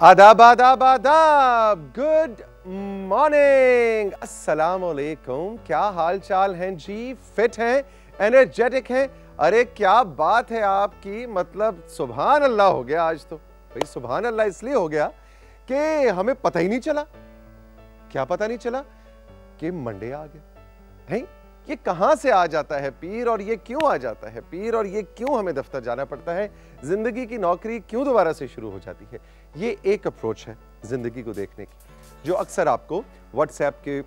आदाब आदाब आदाब, गुड मॉर्निंग, अस्सलाम वालेकुम। क्या हाल चाल हैं जी? फिट हैं, एनर्जेटिक हैं? अरे क्या बात है आपकी, मतलब सुभान अल्लाह हो गया आज तो। भाई सुभान अल्लाह इसलिए हो गया कि हमें पता ही नहीं चला। क्या पता नहीं चला कि मंडे आ गया है। ये कहां से आ जाता है पीर, और ये क्यों आ जाता है पीर, और ये क्यों हमें दफ्तर जाना पड़ता है, जिंदगी की नौकरी क्यों दोबारा से शुरू हो जाती है। ये एक अप्रोच है जिंदगी को देखने की, जो अक्सर आपको व्हाट्सएप के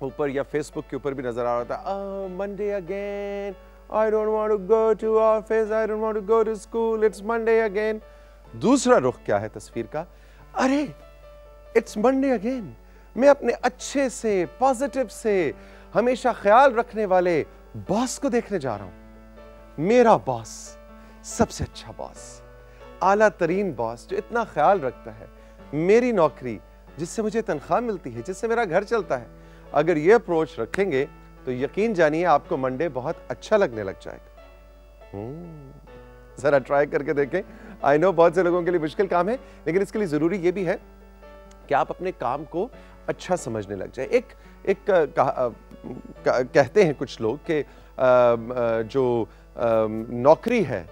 ऊपर या फेसबुक के ऊपर भी नजर आ रहा था। Monday again, I don't want to go to office, I don't want to go to school, it's Monday again. दूसरा रुख क्या है तस्वीर का? अरे इट्स मंडे अगेन, मैं अपने अच्छे से, पॉजिटिव से, हमेशा ख्याल रखने वाले बॉस को देखने जा रहा हूं। मेरा बॉस, सबसे अच्छा बॉस, आला तरीन बॉस, जो इतना ख्याल रखता है। मेरी नौकरी जिससे मुझे तनख्वाह मिलती है, जिससे मेरा घर चलता है। अगर ये अप्रोच रखेंगे तो यकीन जानिए आपको मंडे बहुत अच्छा लगने लग जाएगा। जरा ट्राई करके देखें। आई नो बहुत से लोगों के लिए मुश्किल काम है, लेकिन इसके लिए जरूरी ये भी है कि आप अपने काम को अच्छा समझने लग जाए। एक कहते हैं कुछ लोग कि जो नौकरी है,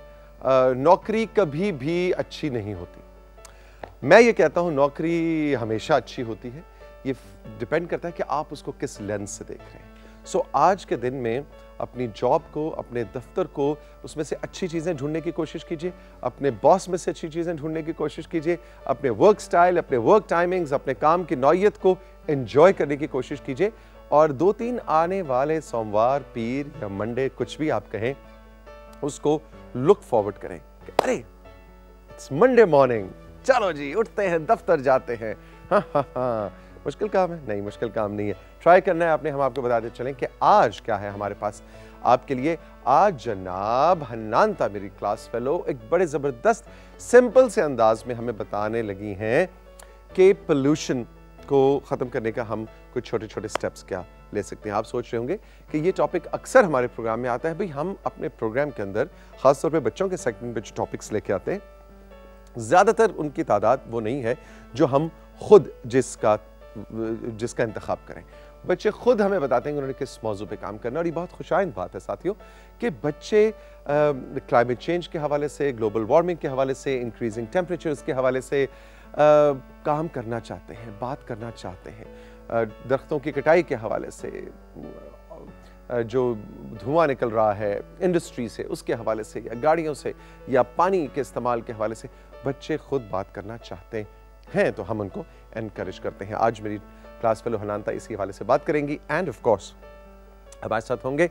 नौकरी कभी भी अच्छी नहीं होती। मैं ये कहता हूं नौकरी हमेशा अच्छी होती है। ये डिपेंड करता है कि आप उसको किस लेंस से देख रहे हैं। सो आज के दिन में अपनी जॉब को, अपने दफ्तर को, उसमें से अच्छी चीज़ें ढूंढने की कोशिश कीजिए। अपने बॉस में से अच्छी चीज़ें ढूंढने की कोशिश कीजिए। अपने वर्क स्टाइल, अपने वर्क टाइमिंग्स, अपने काम की नौयत को एंजॉय करने की कोशिश कीजिए। और 2-3 आने वाले सोमवार, पीर या मंडे, कुछ भी आप कहें, उसको लुक फॉरवर्ड करें कि अरे इट्स मंडे मॉर्निंग, चलो जी उठते हैं, दफ्तर जाते हैं। हाँ, मुश्किल काम है? नहीं, मुश्किल काम नहीं है। ट्राई करना है आपने। हम आपको बताते चलें कि आज क्या है हमारे पास आपके लिए। आज जनाब हन्नान था, मेरी क्लास फेलो, एक बड़े ज़बरदस्त सिंपल से अंदाज में हमें बताने लगी हैं कि पोल्यूशन को ख़त्म करने का हम कुछ छोटे छोटे स्टेप्स क्या ले सकते हैं। आप सोच रहे होंगे कि ये टॉपिक अक्सर हमारे प्रोग्राम में आता है। भाई हम अपने प्रोग्राम के अंदर ख़ासतौर पे बच्चों के सेगमेंट में जो टॉपिक्स लेके आते हैं, ज़्यादातर उनकी तादाद वो नहीं है जो हम खुद जिसका इंतखाब करें। बच्चे खुद हमें बताते हैं कि उन्होंने किस मौजू पे काम करना है। और ये बहुत खुशाइंद बात है साथियों कि बच्चे क्लाइमेट चेंज के हवाले से, ग्लोबल वार्मिंग के हवाले से, इंक्रीजिंग टेम्परेचर्स के हवाले से काम करना चाहते हैं, बात करना चाहते हैं। दरख्तों की कटाई के हवाले से, जो धुआं निकल रहा है इंडस्ट्री से, उसके हवाले से, या गाड़ियों से, या पानी के इस्तेमाल के हवाले से बच्चे खुद बात करना चाहते हैं, तो हम उनको एनकरेज करते हैं। आज मेरी क्लास फेलो हनानता इसी हवाले से बात करेंगी। एंड ऑफ कोर्स हमारे साथ होंगे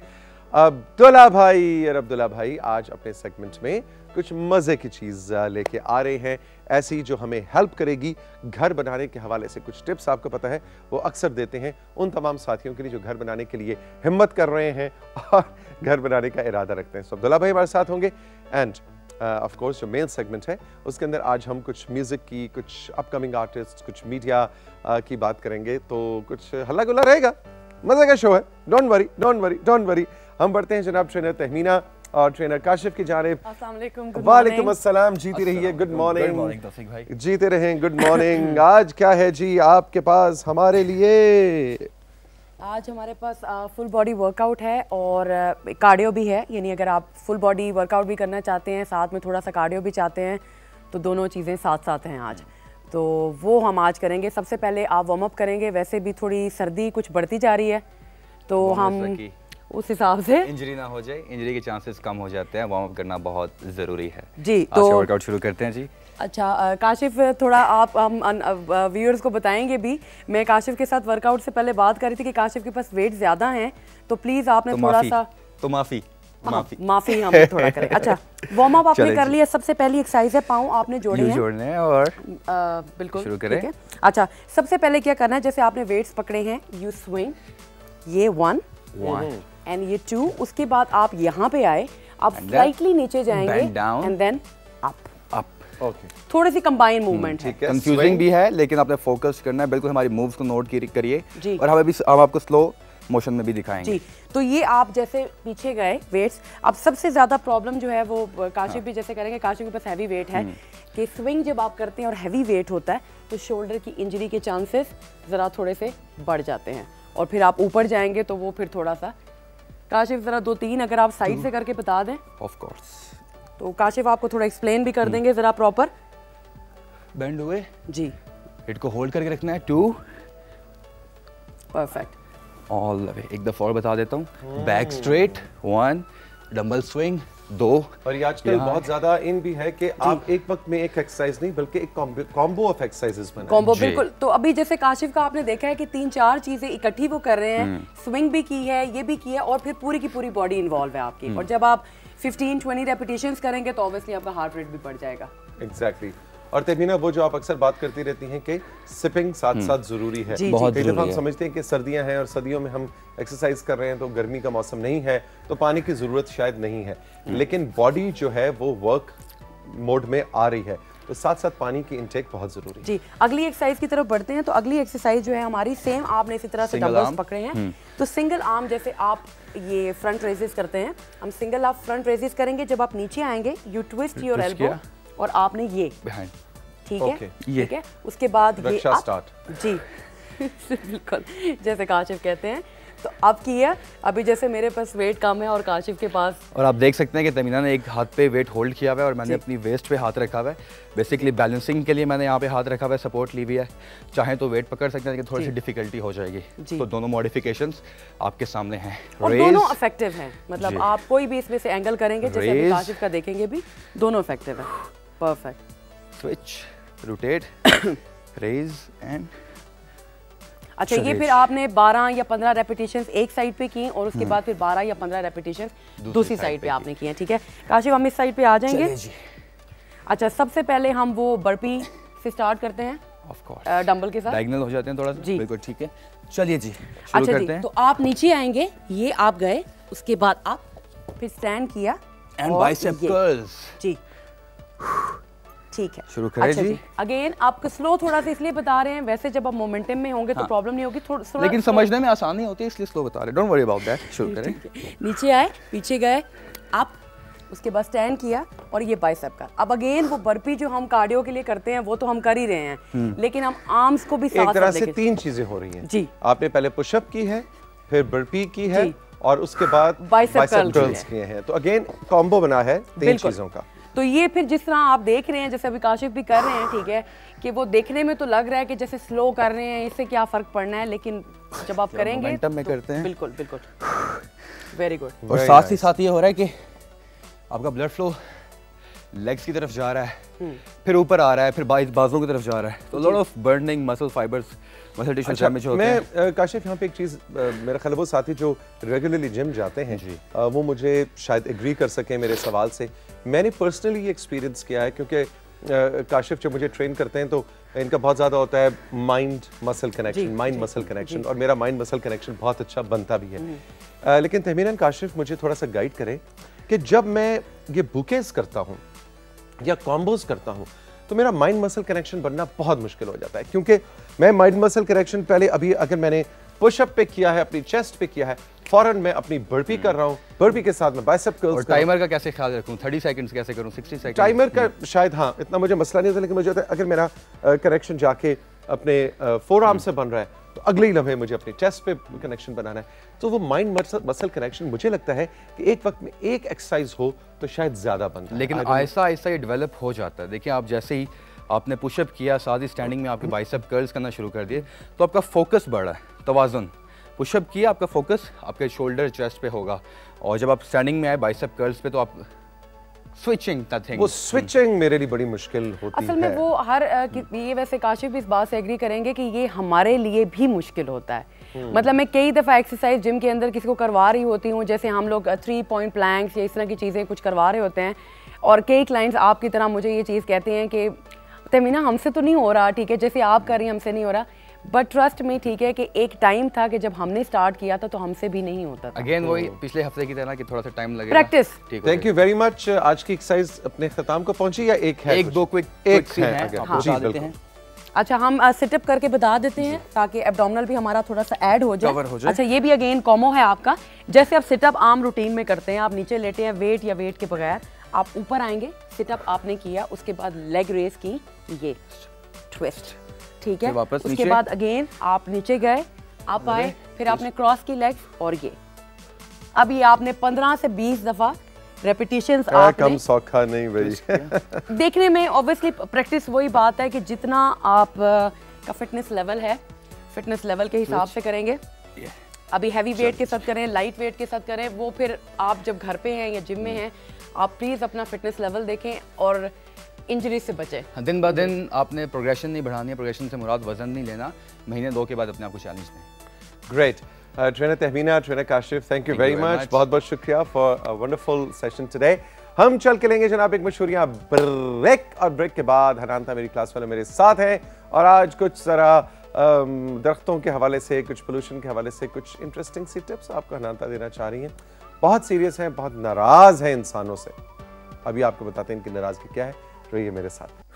अब्दुल्ला भाई। और अब्दुल्ला भाई आज अपने सेगमेंट में कुछ मज़े की चीज़ लेके आ रहे हैं, ऐसी जो हमें हेल्प करेगी घर बनाने के हवाले से। कुछ टिप्स आपको पता है वो अक्सर देते हैं उन तमाम साथियों के लिए जो घर बनाने के लिए हिम्मत कर रहे हैं और घर बनाने का इरादा रखते हैं। सो अब्दुल्ला भाई हमारे साथ होंगे। एंड ऑफ कोर्स जो मेल सेगमेंट है उसके अंदर आज हम कुछ म्यूज़िक की, कुछ अपकमिंग आर्टिस्ट, कुछ मीडिया की बात करेंगे। तो कुछ हल्ला गुल्ला रहेगा, मज़े का शो है। Don't worry, don't worry, don't worry. हम बढ़ते हैं जनाब ट्रेनर तहमीना और ट्रेनर काशिफ की जानिब। वालेकुम अस्सलाम, जीती रहिए, गुड मॉर्निंग, जीते रहें, गुड मॉर्निंग। आज क्या है जी आपके पास हमारे लिए? आज हमारे पास फुल बॉडी वर्कआउट है और कार्डियो भी है। यानी अगर आप फुल बॉडी वर्कआउट भी करना चाहते हैं, साथ में थोड़ा सा कार्डियो भी चाहते हैं, तो दोनों चीज़ें साथ साथ हैं आज। तो वो हम आज करेंगे। सबसे पहले आप वार्म अप करेंगे। वैसे भी थोड़ी सर्दी कुछ बढ़ती जा रही है, तो हम उस हिसाब से इंजरी ना हो जाए, इंजरी के चांसेस कम हो जाते हैं, वार्म अप करना बहुत ज़रूरी है जी। तो वर्कआउट शुरू करते हैं जी। अच्छा काशिफ, थोड़ा आप हम व्यूअर्स को बताएंगे भी। मैं काशिफ के साथ वर्कआउट से पहले बात कर रही थी कि काशिफ के पास वेट ज़्यादा हैं, तो प्लीज़ आपने थोड़ा सा माफ़ी हम थोड़ा करें। अच्छा, वार्म अप आपने कर लिया। सबसे पहली एक्सरसाइज है पाँव आपने जोड़ने हैं और बिल्कुल शुरू करें। अच्छा, सबसे पहले क्या करना है, जैसे आपने वेट्स पकड़े हैं, यू स्विंग, ये 1 एंड ये 2। उसके बाद आप यहाँ पे आए, आप स्लाइटली नीचे जाएंगे एंड देन अप। थोड़ी सी कंबाइन मूवमेंट है, कंफ्यूजिंग भी है, लेकिन आपने फोकस करना है। बिल्कुल हमारी मूव्स को नोट करिए और हम आपको स्लो मोशन में भी दिखाएंगे जी। तो ये आप जैसे पीछे गए वेट्स, अब सबसे ज़्यादा प्रॉब्लम जो है वो काशिफ भी जैसे करेंगे, काशिफ के पास हैवी वेट है कि स्विंग जब आप करते हैं और हैवी वेट होता है तो शोल्डर की इंजरी के चांसेस ज़रा थोड़े से बढ़ जाते हैं, और फिर आप ऊपर जाएंगे तो वो फिर थोड़ा सा। काशिफ ज़रा 2-3 अगर आप साइड से करके बता दें। Of course. तो काशिफ आपको थोड़ा एक्सप्लेन भी कर देंगे ज़रा प्रॉपर। बेंड हुए जी, हेड को होल्ड करके रखना है, 2 परफेक्ट ऑल द वे। एक दफा और बता देता हूँ, बैक स्ट्रेट 1, डंबल स्विंग 2। और ये आजकल बहुत ज्यादा इन भी है कि आप एक वक्त में एक एक्सरसाइज नहीं बल्कि एक कॉम्बो ऑफ एक्सरसाइजेस बनाएं। कॉम्बो, बिल्कुल। तो अभी जैसे काशिफ का आपने देखा है कि 3-4 चीजें इकट्ठी वो कर रहे हैं, स्विंग भी की है, ये भी की है, और फिर पूरी की पूरी बॉडी इन्वॉल्व है आपकी। और जब आप 15-20 रेपिटेशंस करेंगे तो ऑब्वियसली आपका हार्ट रेट भी बढ़ जाएगा। एग्जैक्टली। और तहमीना, वो जो आप अक्सर बात करती रहती हैं कि सिपिंग साथ साथ जरूरी है। बहुत कई जरूरी दफा हम है। समझते हैं कि सर्दियां हैं और सर्दियों में हम एक्सरसाइज कर रहे हैं तो गर्मी का मौसम नहीं है तो पानी की जरूरत शायद नहीं है, लेकिन बॉडी जो है वो वर्क मोड में आ रही है, तो साथ साथ पानी की इनटेक बहुत जरूरी है। जी, अगली एक्सरसाइज की तरफ बढ़ते हैं। तो अगली एक्सरसाइज जो है हमारी सेम, आपने इसी तरह से डंबल्स पकड़े हैं। तो सिंगल आर्म जैसे आप ये फ्रंट रेजेस करते हैं, हम सिंगल आप फ्रंट रेजेस करेंगे। जब आप नीचे आएंगे यू ट्विस्ट योर एल्बो और आपने ये बिहाइंड, ठीक है, ठीक है। उसके बाद ये स्टार्ट। जी बिल्कुल जैसे काशिफ कहते हैं। तो अब किया, अभी जैसे मेरे पास वेट कम है और काशिफ के पास, और आप देख सकते हैं कि तमीना ने एक हाथ पे वेट होल्ड किया हुआ है और मैंने अपनी वेस्ट पे हाथ रखा हुआ है। बेसिकली बैलेंसिंग के लिए मैंने यहाँ पे हाथ रखा हुआ है, सपोर्ट ली हुई है। चाहे तो वेट पकड़ सकते हैं लेकिन थोड़ी सी डिफिकल्टी हो जाएगी। तो दोनों मॉडिफिकेशंस आपके सामने हैं और दोनों इफेक्टिव हैं। मतलब आप कोई भी इसमें से एंगल करेंगे, जैसे अभी काशिफ का देखेंगे भी, दोनों इफेक्टिव है। Perfect. Switch, rotate, raise and. अच्छा, ये फिर आपने 12 या 15 रेपिटेशंस एक साइड पे की और उसके बाद फिर 12 या 15 रेपिटेशंस दूसरी साइड पे आपने किए, ठीक है। काशिफ, हम इस साइड पे आ जाएंगे। अच्छा, सबसे पहले हम वो बर्पी से स्टार्ट करते हैं, ऑफ कोर्स डंबल के साथ। डायगोनल हो जाते हैं थोड़ा सा, बिल्कुल ठीक है। चलिए जी, शुरू अच्छा करते हैं। तो आप नीचे आएंगे, ये आप गए, उसके बाद आप फिर स्टैंड किया एंड बाइसेप कर्ल्स। जी, ठीक है, शुरू करें। अच्छा जी, अगेन आपको स्लो थोड़ा सा इसलिए बता रहे हैं, वैसे जब आप मोमेंटम में होंगे तो प्रॉब्लम नहीं होगी, थोड़ा लेकिन समझने में आसानी होती है इसलिए स्लो बता रहे। Don't worry about that. शुरू करें। नीचे आए, पीछे गए आप, उसके बाद स्टैंड किया और ये बाइसेप का। अब अगेन वो बर्पी जो हम कार्डियो के लिए करते हैं वो तो हम कर ही रहे हैं, लेकिन हम आर्म्स को भी साथ एक तरह से 3 चीजें हो रही हैं जी। आपने पहले पुशअप की है, फिर बर्पी की है और उसके बाद बाइसेप कर्ल्स किए हैं। तो अगेन कॉम्बो बना है 3 चीजों का। तो ये फिर जिस तरह आप देख रहे हैं, जैसे अभी काशिफ भी कर रहे हैं, ठीक है, कि वो देखने में तो लग रहा है कि जैसे स्लो कर रहे हैं, इससे क्या फर्क पड़ना है, लेकिन जब आप करेंगे मोमेंटम में करते हैं। बिल्कुल बिल्कुल, वेरी गुड। और साथ ही साथ ये हो रहा है कि आपका ब्लड फ्लो लेग्स की तरफ जा रहा है, फिर ऊपर आ रहा है, फिर बाजुओं की तरफ जा रहा है। तो lot of burning muscle fibres, muscle tissue damage होते हैं। मैं काशिफ यहाँ पे एक चीज़, मेरा ख्याल वो साथी जो रेगुलरली जिम जाते हैं वो मुझे शायद एग्री कर सके मेरे सवाल से। मैंने पर्सनली ये एक्सपीरियंस किया है क्योंकि काशिफ जब मुझे ट्रेन करते हैं तो इनका बहुत ज़्यादा होता है mind muscle connection, mind muscle connection, और मेरा माइंड मसल कनेक्शन बहुत अच्छा बनता भी है। लेकिन तहमीना काशिफ मुझे थोड़ा सा गाइड करें कि जब मैं ये बुकेज करता हूँ या कॉम्बोज करता हूँ तो मेरा माइंड मसल कनेक्शन बनना बहुत मुश्किल हो जाता है, क्योंकि मैं माइंड मसल कनेक्शन पहले अभी अगर मैंने पुशअप पे किया है, अपनी चेस्ट पे किया है, फौरन मैं अपनी बर्पी कर रहा हूँ, बर्पी के साथ मैं बाइसेप कर्ल्स। और टाइमर का कैसे ख्याल रखूं? 30 सेकंड्स कैसे करूं? 60 सेकंड? टाइमर का शायद हाँ इतना मुझे मसला नहीं होता, लेकिन मुझे होता है अगर मेरा कनेक्शन जाके अपने फोर आर्म से बन रहा है तो अगले ही लम्हे मुझे अपने चेस्ट पे कनेक्शन बनाना है। तो वो माइंड मसल कनेक्शन मुझे लगता है कि एक वक्त में एक एक्सरसाइज हो तो शायद ज्यादा बनता है, लेकिन आहिस्ता आहिस्ता ये डेवलप हो जाता है। देखिए, आप जैसे ही आपने पुशअप किया, साथ ही स्टैंडिंग में आपके बाइसेप कर्ल्स करना शुरू कर दिए, तो आपका फोकस बढ़ा है, तवाज़ुन। पुशअप किया, आपका फोकस आपके शोल्डर चेस्ट पे होगा, और जब आप स्टैंडिंग में आए बाइसेप कर्ल्स पे तो आप स्विचिंग नथिंग। वो स्विचिंग मेरे लिए बड़ी मुश्किल होती है। असल में वो हर ये वैसे काशिफ भी इस बात से एग्री करेंगे कि ये हमारे लिए भी मुश्किल होता है। मतलब मैं कई दफ़ा एक्सरसाइज जिम के अंदर किसी को करवा रही होती हूँ, जैसे हम लोग 3 पॉइंट प्लैंक्स या इस तरह की चीज़ें कुछ करवा रहे होते हैं, और कई क्लाइंट्स आपकी तरह मुझे ये चीज़ कहते हैं कि तमीना हमसे तो नहीं हो रहा, ठीक है, जैसे आप कर रही हैं हमसे नहीं हो रहा, बट ट्रस्ट में, ठीक है, कि एक टाइम था कि जब हमने स्टार्ट किया था तो हमसे भी नहीं होता था। अगेन वही पिछले हफ्ते की तरह कि थोड़ा सा टाइम लगेगा, practice. Thank you very much. आज की एक्सरसाइज अपने खत्म को पहुंची या एक है? एक दो क्विक एक है, है। आपको बता देते हैं। अच्छा हम सिटअप करके बता देते हैं ताकि एब्डोमिनल भी हमारा थोड़ा सा ऐड हो जाए। अच्छा ये भी अगेन कॉमो है आपका, जैसे आप सिटअप आम रूटीन में करते हैं, आप नीचे लेटे हैं वेट या वेट के बगैर, आप ऊपर आएंगे, सिटअप आपने किया, उसके बाद लेग रेस की, ये ट्विस्ट, ठीक है, उसके बाद अगेन आप नीचे गए, आप आए, फिर आपने क्रॉस की लेग्स और ये। अब ये आपने 15 से 20 दफा रेपिटेशंस आपने, कम सौखा नहीं भाई। देखने में ऑब्वियसली प्रैक्टिस वही बात है कि जितना आप का फिटनेस लेवल है, फिटनेस लेवल के हिसाब से करेंगे। अभी हैवी वेट के साथ करें, लाइट वेट के साथ करें, वो फिर आप जब घर पे हैं या जिम में हैं, आप प्लीज अपना फिटनेस लेवल देखें और इंजरी से बचें। दिन ब दिन आपने प्रोग्रेशन नहीं बढ़ानी है, प्रोग्रेशन से मुराद वजन नहीं लेना, महीने 2 के बाद अपने आप को चैलेंज दें। Great trainer Tahmina, trainer Kashif, thank you very much, बहुत बहुत शुक्रिया for a wonderful session today. हम चल के लेंगे जनाब एक मशहूरियाँ ब्रेक, और ब्रेक के बाद हनानता मेरी क्लास वाले मेरे साथ हैं, और आज कुछ ज़रा दरख्तों के हवाले से, कुछ पोल्यूशन के हवाले से कुछ इंटरेस्टिंग सी टिप्स आपको हनानता देना चाह रही हैं। बहुत सीरियस हैं, बहुत नाराज़ हैं इंसानों से। अभी आपको बताते हैं इनकी नाराज़गी क्या है, रहिए मेरे साथ।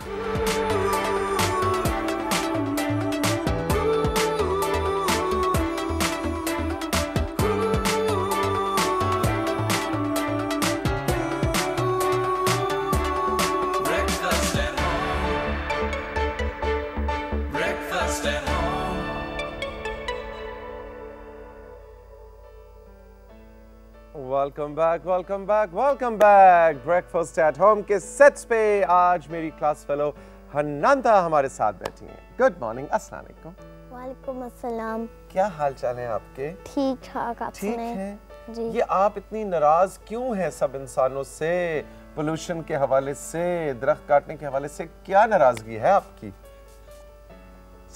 Welcome back, welcome back, welcome back. Breakfast at home के सेट्स पे आज मेरी क्लास फेलो हनानता हमारे साथ बैठी हैं। गुड मॉर्निंग, अस्सलाम वालेकुम। वालेकुम अस्सलाम। क्या हाल चाल है आपके? ठीक ठाक, आप ठीक सुनाएं? है जी। ये आप इतनी नाराज क्यों हैं सब इंसानों से? पोल्यूशन के हवाले से, दरख्त काटने के हवाले से क्या नाराजगी है आपकी?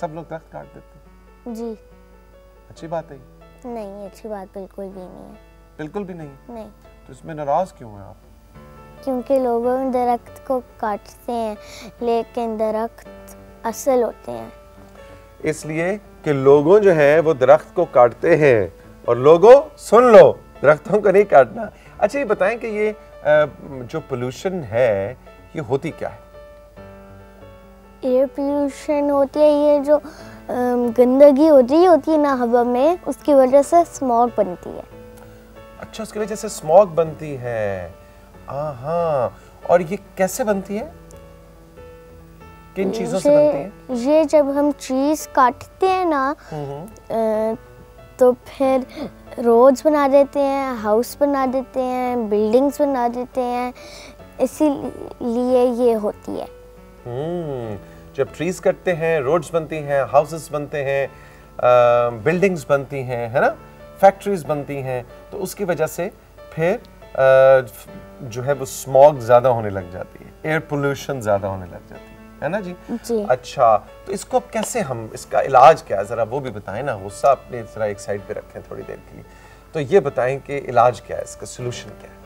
सब लोग दरख्त काट देते हैं। जी। अच्छी बात है? नहीं, अच्छी बात बिल्कुल भी नहीं है। बिल्कुल भी नहीं? नहीं। तो इसमें नाराज क्यों हैं आप? क्योंकि लोग दरख्त को काटते हैं, लेकिन दरख्त असल होते हैं। इसलिए कि लोगों जो है वो दरख्त को काटते हैं, और लोगों सुन लो, दरख्तों को नहीं काटना। अच्छा ये बताएं कि ये जो पोल्यूशन है ये होती क्या है? एयर पोल्यूशन होती है, ये जो गंदगी होती है ना हवा में, उसकी वजह से स्मॉग बनती है। अच्छा, उसकी वजह से स्मॉग बनती है। हाँ, और ये कैसे बनती है? किन चीजों से बनती है? ये जब हम ट्रीज काटते हैं ना, तो फिर रोड्स बना देते हैं, हाउस बना देते हैं, बिल्डिंग्स बना देते हैं, इसीलिए ये होती है। जब ट्रीज कटते हैं, रोड्स बनती हैं, हाउसेस बनते हैं, बिल्डिंग्स बनती हैं, है ना, फैक्ट्रीज बनती हैं, तो उसकी वजह से फिर जो है वो स्मॉग ज्यादा होने लग जाती है, एयर पोल्यूशन ज्यादा होने लग जाती है ना जी? जी। अच्छा, तो इसको अब कैसे हम, इसका इलाज क्या है, जरा वो भी बताएं ना। गुस्सा अपने जरा एक साइड पे रखें थोड़ी देर के लिए, तो ये बताएं कि इलाज क्या है, इसका सोल्यूशन क्या है?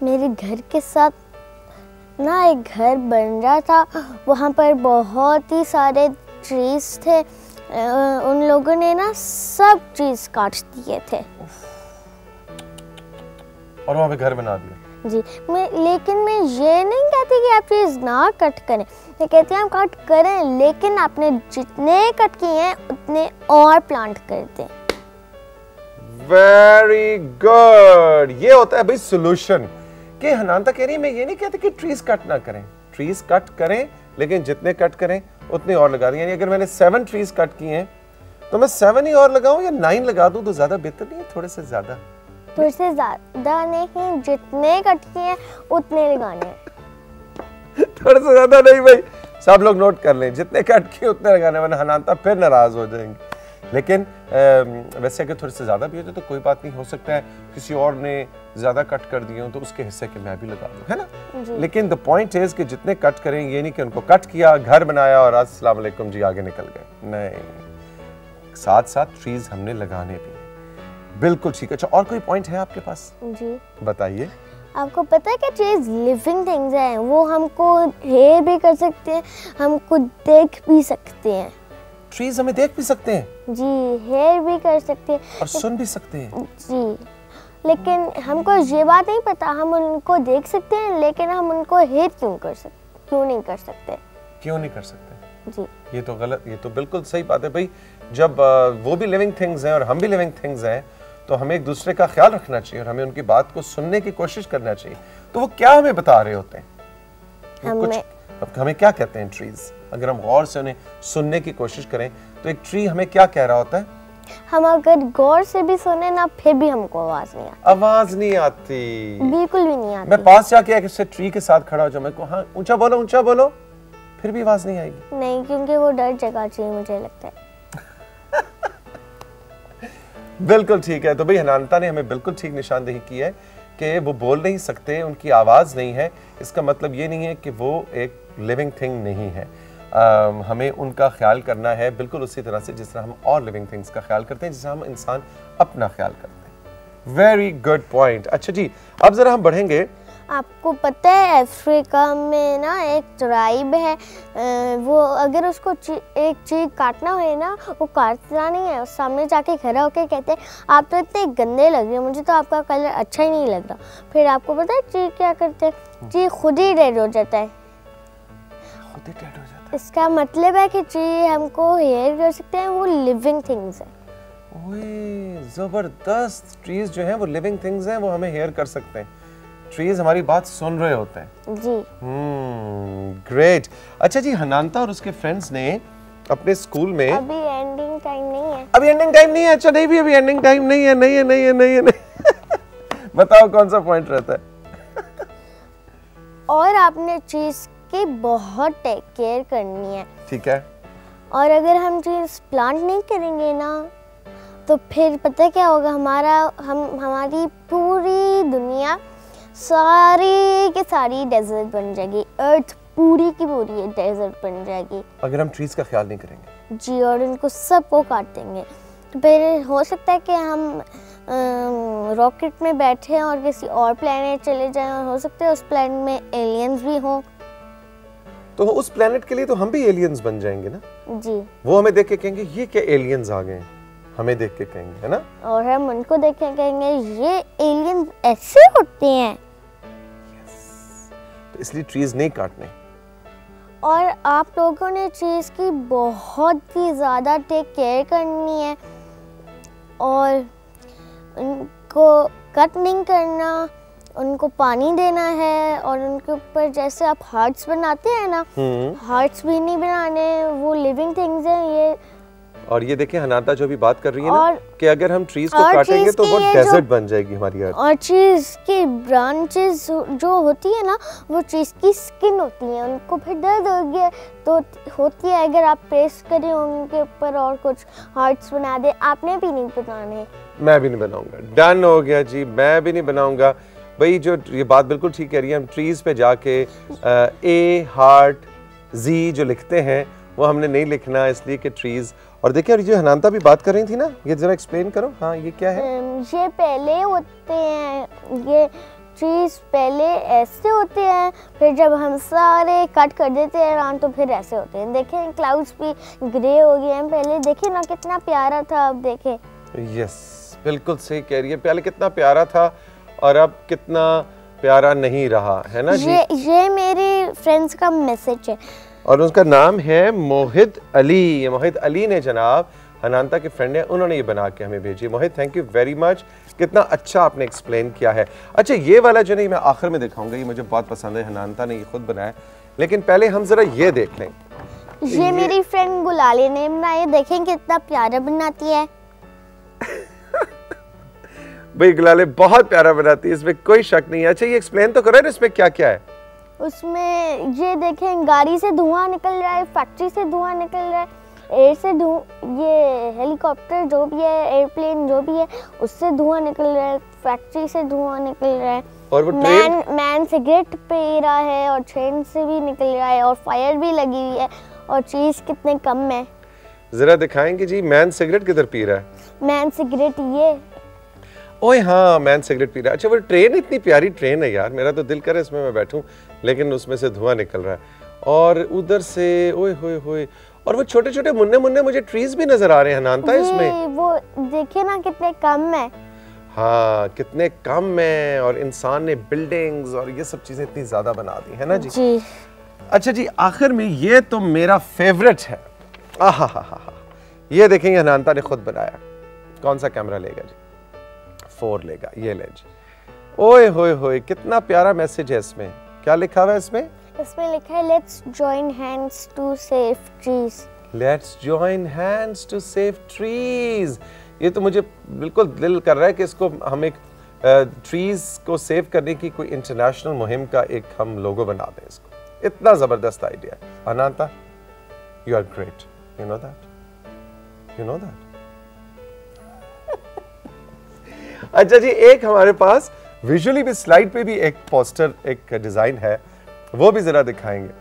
मेरे घर के साथ ना एक घर बन रहा था, वहाँ पर बहुत ही सारे ट्रीज थे, उन लोगों ने ना सब ट्रीज काट दिए थे और वहाँ पे घर बना दिया। जी। लेकिन मैं ये नहीं कहती कि आप ट्रीज ना कट करें, मैं कहती हूँ आप कट करें, लेकिन आपने जितने कट किए हैं उतने और प्लांट कर दें। Very good. ये होता है भाई सोल्यूशन। कि हनानता कह रही है मैं ये नहीं कहती कि ट्रीज कट ना करें, ट्रीज कट करें, लेकिन जितने कट करें उतने और लगा दें। यानी अगर मैंने 7 ट्रीज कट किए हैं तो मैं 7 ही और लगाऊं या 9 लगा दूं, तो ज्यादा बेहतर नहीं है? थोड़े से ज्यादा? थोड़े से ज्यादा नहीं, जितने कट किए हैं उतने लगाने हैं। थोड़े से ज्यादा नहीं भाई, सब लोग नोट कर लें, जितने कट किए उतने लगाने, वरना हनानता फिर नाराज हो जाएंगे। लेकिन वैसे अगर थोड़े से ज़्यादा भी होते तो कोई बात नहीं, हो सकता है किसी और ने ज़्यादा कट कर दिए हो तो उसके हिस्से के मैं भी लगा दूँ, है ना? लेकिन द पॉइंट इज कि जितने कट करें, ये नहीं कि उनको कट किया, घर बनाया और अस्सलाम वालेकुम जी आगे निकल गए। नहीं, साथ साथ ट्रीज हमने लगाने भी हैं। बिल्कुल ठीक है। अच्छा, और कोई पॉइंट है आपके पास? जी बताइए। आपको पता है कि ट्रीज लिविंग थिंग्स हैं, वो हमको हेयर भी कर सकते हैं, हमको देख भी सकते हैं। ट्रीज हमें देख भी सकते हैं? जी, हेयर भी कर सकते हैं और सुन भी सकते हैं? जी, लेकिन हमको ये बात नहीं पता, हम उनको देख सकते हैं लेकिन हम उनको हेयर क्यों नहीं कर सकते? क्यों नहीं कर सकते? जी। ये तो गलत, ये तो बिल्कुल सही बात है भाई। जब वो भी लिविंग थिंग्स हैं और हम भी लिविंग थिंग्स हैं, तो हमें एक दूसरे का ख्याल रखना चाहिए और हमें उनकी बात को सुनने की कोशिश करना चाहिए। तो वो क्या हमें बता रहे होते हैं? हमें क्या कहते हैं ट्रीज? अगर हम गौर से उन्हें सुनने की कोशिश करें तो एक ट्री हमें क्या कह रहा होता है? हम अगर गौर से भी सुने ना, फिर भी हमको आवाज नहीं आती। आवाज नहीं आती, बिल्कुल भी नहीं आती। मैं पास जाके किसी ट्री के साथ खड़ा हो जाऊं, मैं को हाँ ऊंचा बोलो, फिर भी आवाज नहीं आएगी। नहीं, क्योंकि वो डर जगह चाहिए, मुझे लगता है। बिल्कुल ठीक है। तो भाई हनानता ने हमें बिल्कुल ठीक निशानदेही की है कि वो बोल नहीं सकते, उनकी आवाज नहीं है। इसका मतलब ये नहीं है कि वो एक लिविंग थिंग नहीं है। हमें उनका ख्याल करना है बिल्कुल उसी तरह से जिस तरह हम और लिविंग थिंग्स का ख्याल करते हैं, जिस तरह हम इंसान अपना ख्याल करते हैं। Very good point. अच्छा जी, अब जरा हम बढ़ेंगे। आपको पता है अफ्रीका में ना एक ट्राइब है, वो अगर उसको एक चीज काटना हो ना, वो काटता नहीं है, सामने जाके खड़ा होकर कहते हैं आप तो इतने गंदे लग रहे हैं, मुझे तो आपका कलर अच्छा ही नहीं लग रहा। फिर आपको पता है चीज क्या करते हैं? चीज खुद ही डेड हो जाता है। खुद ही डेड हो जाता है। इसका मतलब है कि चीज हमको हेयर कर सकते हैं, वो लिविंग थिंग्स है। ओए जबरदस्त। ट्रीज जो हैं वो लिविंग थिंग्स हैं, वो हमें हेयर कर सकते हैं। ट्रीज हमारी बात सुन रहे होते हैं जी। ग्रेट। अच्छा जी, हनानता और उसके फ्रेंड्स ने अपने स्कूल में, अभी एंडिंग टाइम नहीं है। अभी एंडिंग टाइम नहीं है? अच्छा नहीं, भी अभी एंडिंग टाइम नहीं है। नहीं बताओ कौन सा पॉइंट रहता है? और आपने चीज की बहुत टेक केयर करनी है। ठीक है। और अगर हम चीज प्लांट नहीं करेंगे ना, तो फिर पता क्या होगा? हमारी पूरी दुनिया सारी की सारी डेजर्ट बन जाएगी। अर्थ पूरी की पूरी डेजर्ट बन जाएगी अगर हम ट्रीज का ख्याल नहीं करेंगे। जी, और इनको सबको काट देंगे। तो फिर हो सकता है कि हम रॉकेट में बैठे और किसी और प्लेनेट चले जाएं, और हो सकता है उस प्लेनेट में एलियंस भी हों। तो उस प्लेनेट के लिए तो हम भी एलियंस बन जाएंगे ना जी। वो हमें देख के कहेंगे ये क्या एलियंस आ गए, हमें देख के कहेंगे, है ना? और हम उनको देख के कहेंगे ये एलियंस ऐसे होते हैं। तो इसलिए ट्रीज नहीं काटने। और आप लोगों ने चीज की बहुत ही ज्यादा टेक केयर करनी है, और उनको कट नहीं करना, उनको पानी देना है, और उनके ऊपर जैसे आप हार्ट्स बनाते हैं ना, हार्ट्स भी नहीं बनाने, वो लिविंग थिंग्स हैं ये। और ये देखें हनाता जो भी बात कर रही है ना, कि अगर हम ट्रीज को काटेंगे तो वो डेजर्ट बन जाएगी हमारी अर्थ। और चीज की ब्रांचेस जो होती है ना, वो चीज की स्किन होती है, उनको फिर दर्द हो गया तो होती है। अगर आप प्रेस करें उनके ऊपर और कुछ हार्ट्स बना दे, आपने भी नहीं बनाने। मैं भी नहीं बनाऊंगा। डन हो गया जी, मैं भी नहीं बनाऊंगा भाई। जो ये बात बिल्कुल ठीक कह रही है, हम ट्रीज पे जाके ए हार्ट जी जो लिखते हैं वो हमने नहीं लिखना, इसलिए कि ट्रीज। और देखिए, और जो हनानता भी बात कर रही थी ना, ये जरा एक्सप्लेन करो। हाँ, ये क्या है? ये पहले होते हैं, ये ट्रीज पहले ऐसे होते हैं, फिर जब हम सारे कट कर देते हैं ना, तो फिर ऐसे होते हैं। देखें क्लाउड्स भी ग्रे हो गए हैं। पहले देखें ना कितना प्यारा था, अब देखें। यस, बिल्कुल सही कह रही है। पहले कितना प्यारा था और अब कितना प्यारा नहीं रहा, है ना जी? ये मेरे फ्रेंड्स का मैसेज है और उसका नाम है मोहित अली। मोहित अली ने जनाब हनानता के फ्रेंड है, उन्होंने ये बना के हमें भेजी। मोहित, थैंक यू वेरी मच। कितना अच्छा आपने एक्सप्लेन किया है। अच्छा, ये वाला जो नहीं मैं आखिर में दिखाऊंगा, ये मुझे बहुत पसंद है, हनानता ने ये खुद बनाया। लेकिन पहले हम जरा ये देख लें। ये मेरी फ्रेंड गुलाली ने बनाया, देखें कितना प्यारा बनाती है। भाई गुलाले बहुत प्यारा बनाती है, इसमें कोई शक नहीं है। अच्छा, ये एक्सप्लेन तो करो ना, इसमें क्या क्या है? उसमें ये देखें, गाड़ी से धुआं निकल रहा है, फैक्ट्री से धुआं निकल रहा है, एयर से ये हेलीकॉप्टर जो भी है, एयरप्लेन जो भी है, उससे धुआं निकल रहा है, फैक्ट्री से धुआं निकल रहा है। और वो मैन सिगरेट पी रहा है और ट्रेन से भी निकल रहा है, और फायर भी लगी हुई है, और चीज कितने कम है। जरा दिखाएंगे जी, मैन सिगरेट किधर पी रहा है? मैन सिगरेट ये। ओए हाँ, मैन सिगरेट पी रहा है। अच्छा, वो ट्रेन इतनी प्यारी ट्रेन है यार, मेरा तो दिल करे इसमें मैं बैठूं, लेकिन उसमें से धुआं निकल रहा है। और उधर से ओए होए होए, और वो छोटे छोटे मुन्ने मुन्ने मुझे ट्रीज भी नजर आ रहे हैं हनानता इसमें। वो देखिए ना कितने कम है। हाँ, कितने कम है। और इंसान ने बिल्डिंग्स और ये सब चीजें इतनी ज्यादा बना दी है ना जी? अच्छा जी, आखिर में ये तो मेरा फेवरेट है। आहा हा हा, ये देखेंगे हनानता ने खुद बनाया। कौन सा कैमरा लेगा जी? 4 लेगा, ये ले जी। ओए होए होए, कितना प्यारा मैसेज है इसमें। क्या लिखा हुआ है इसमें? इसमें लिखा है let's join hands to save trees. Let's join hands to save trees. ये तो मुझे बिल्कुल दिल कर रहा है कि इसको हम एक ट्रीज को सेव करने की कोई इंटरनेशनल मुहिम का एक हम लोगो बना दें इसको। इतना जबरदस्त आइडिया है। Ananta, you are great, you know that, you know that. अच्छा जी, एक हमारे पास विजुअली भी स्लाइड पे भी एक पोस्टर, एक डिजाइन है, वो भी जरा दिखाएंगे।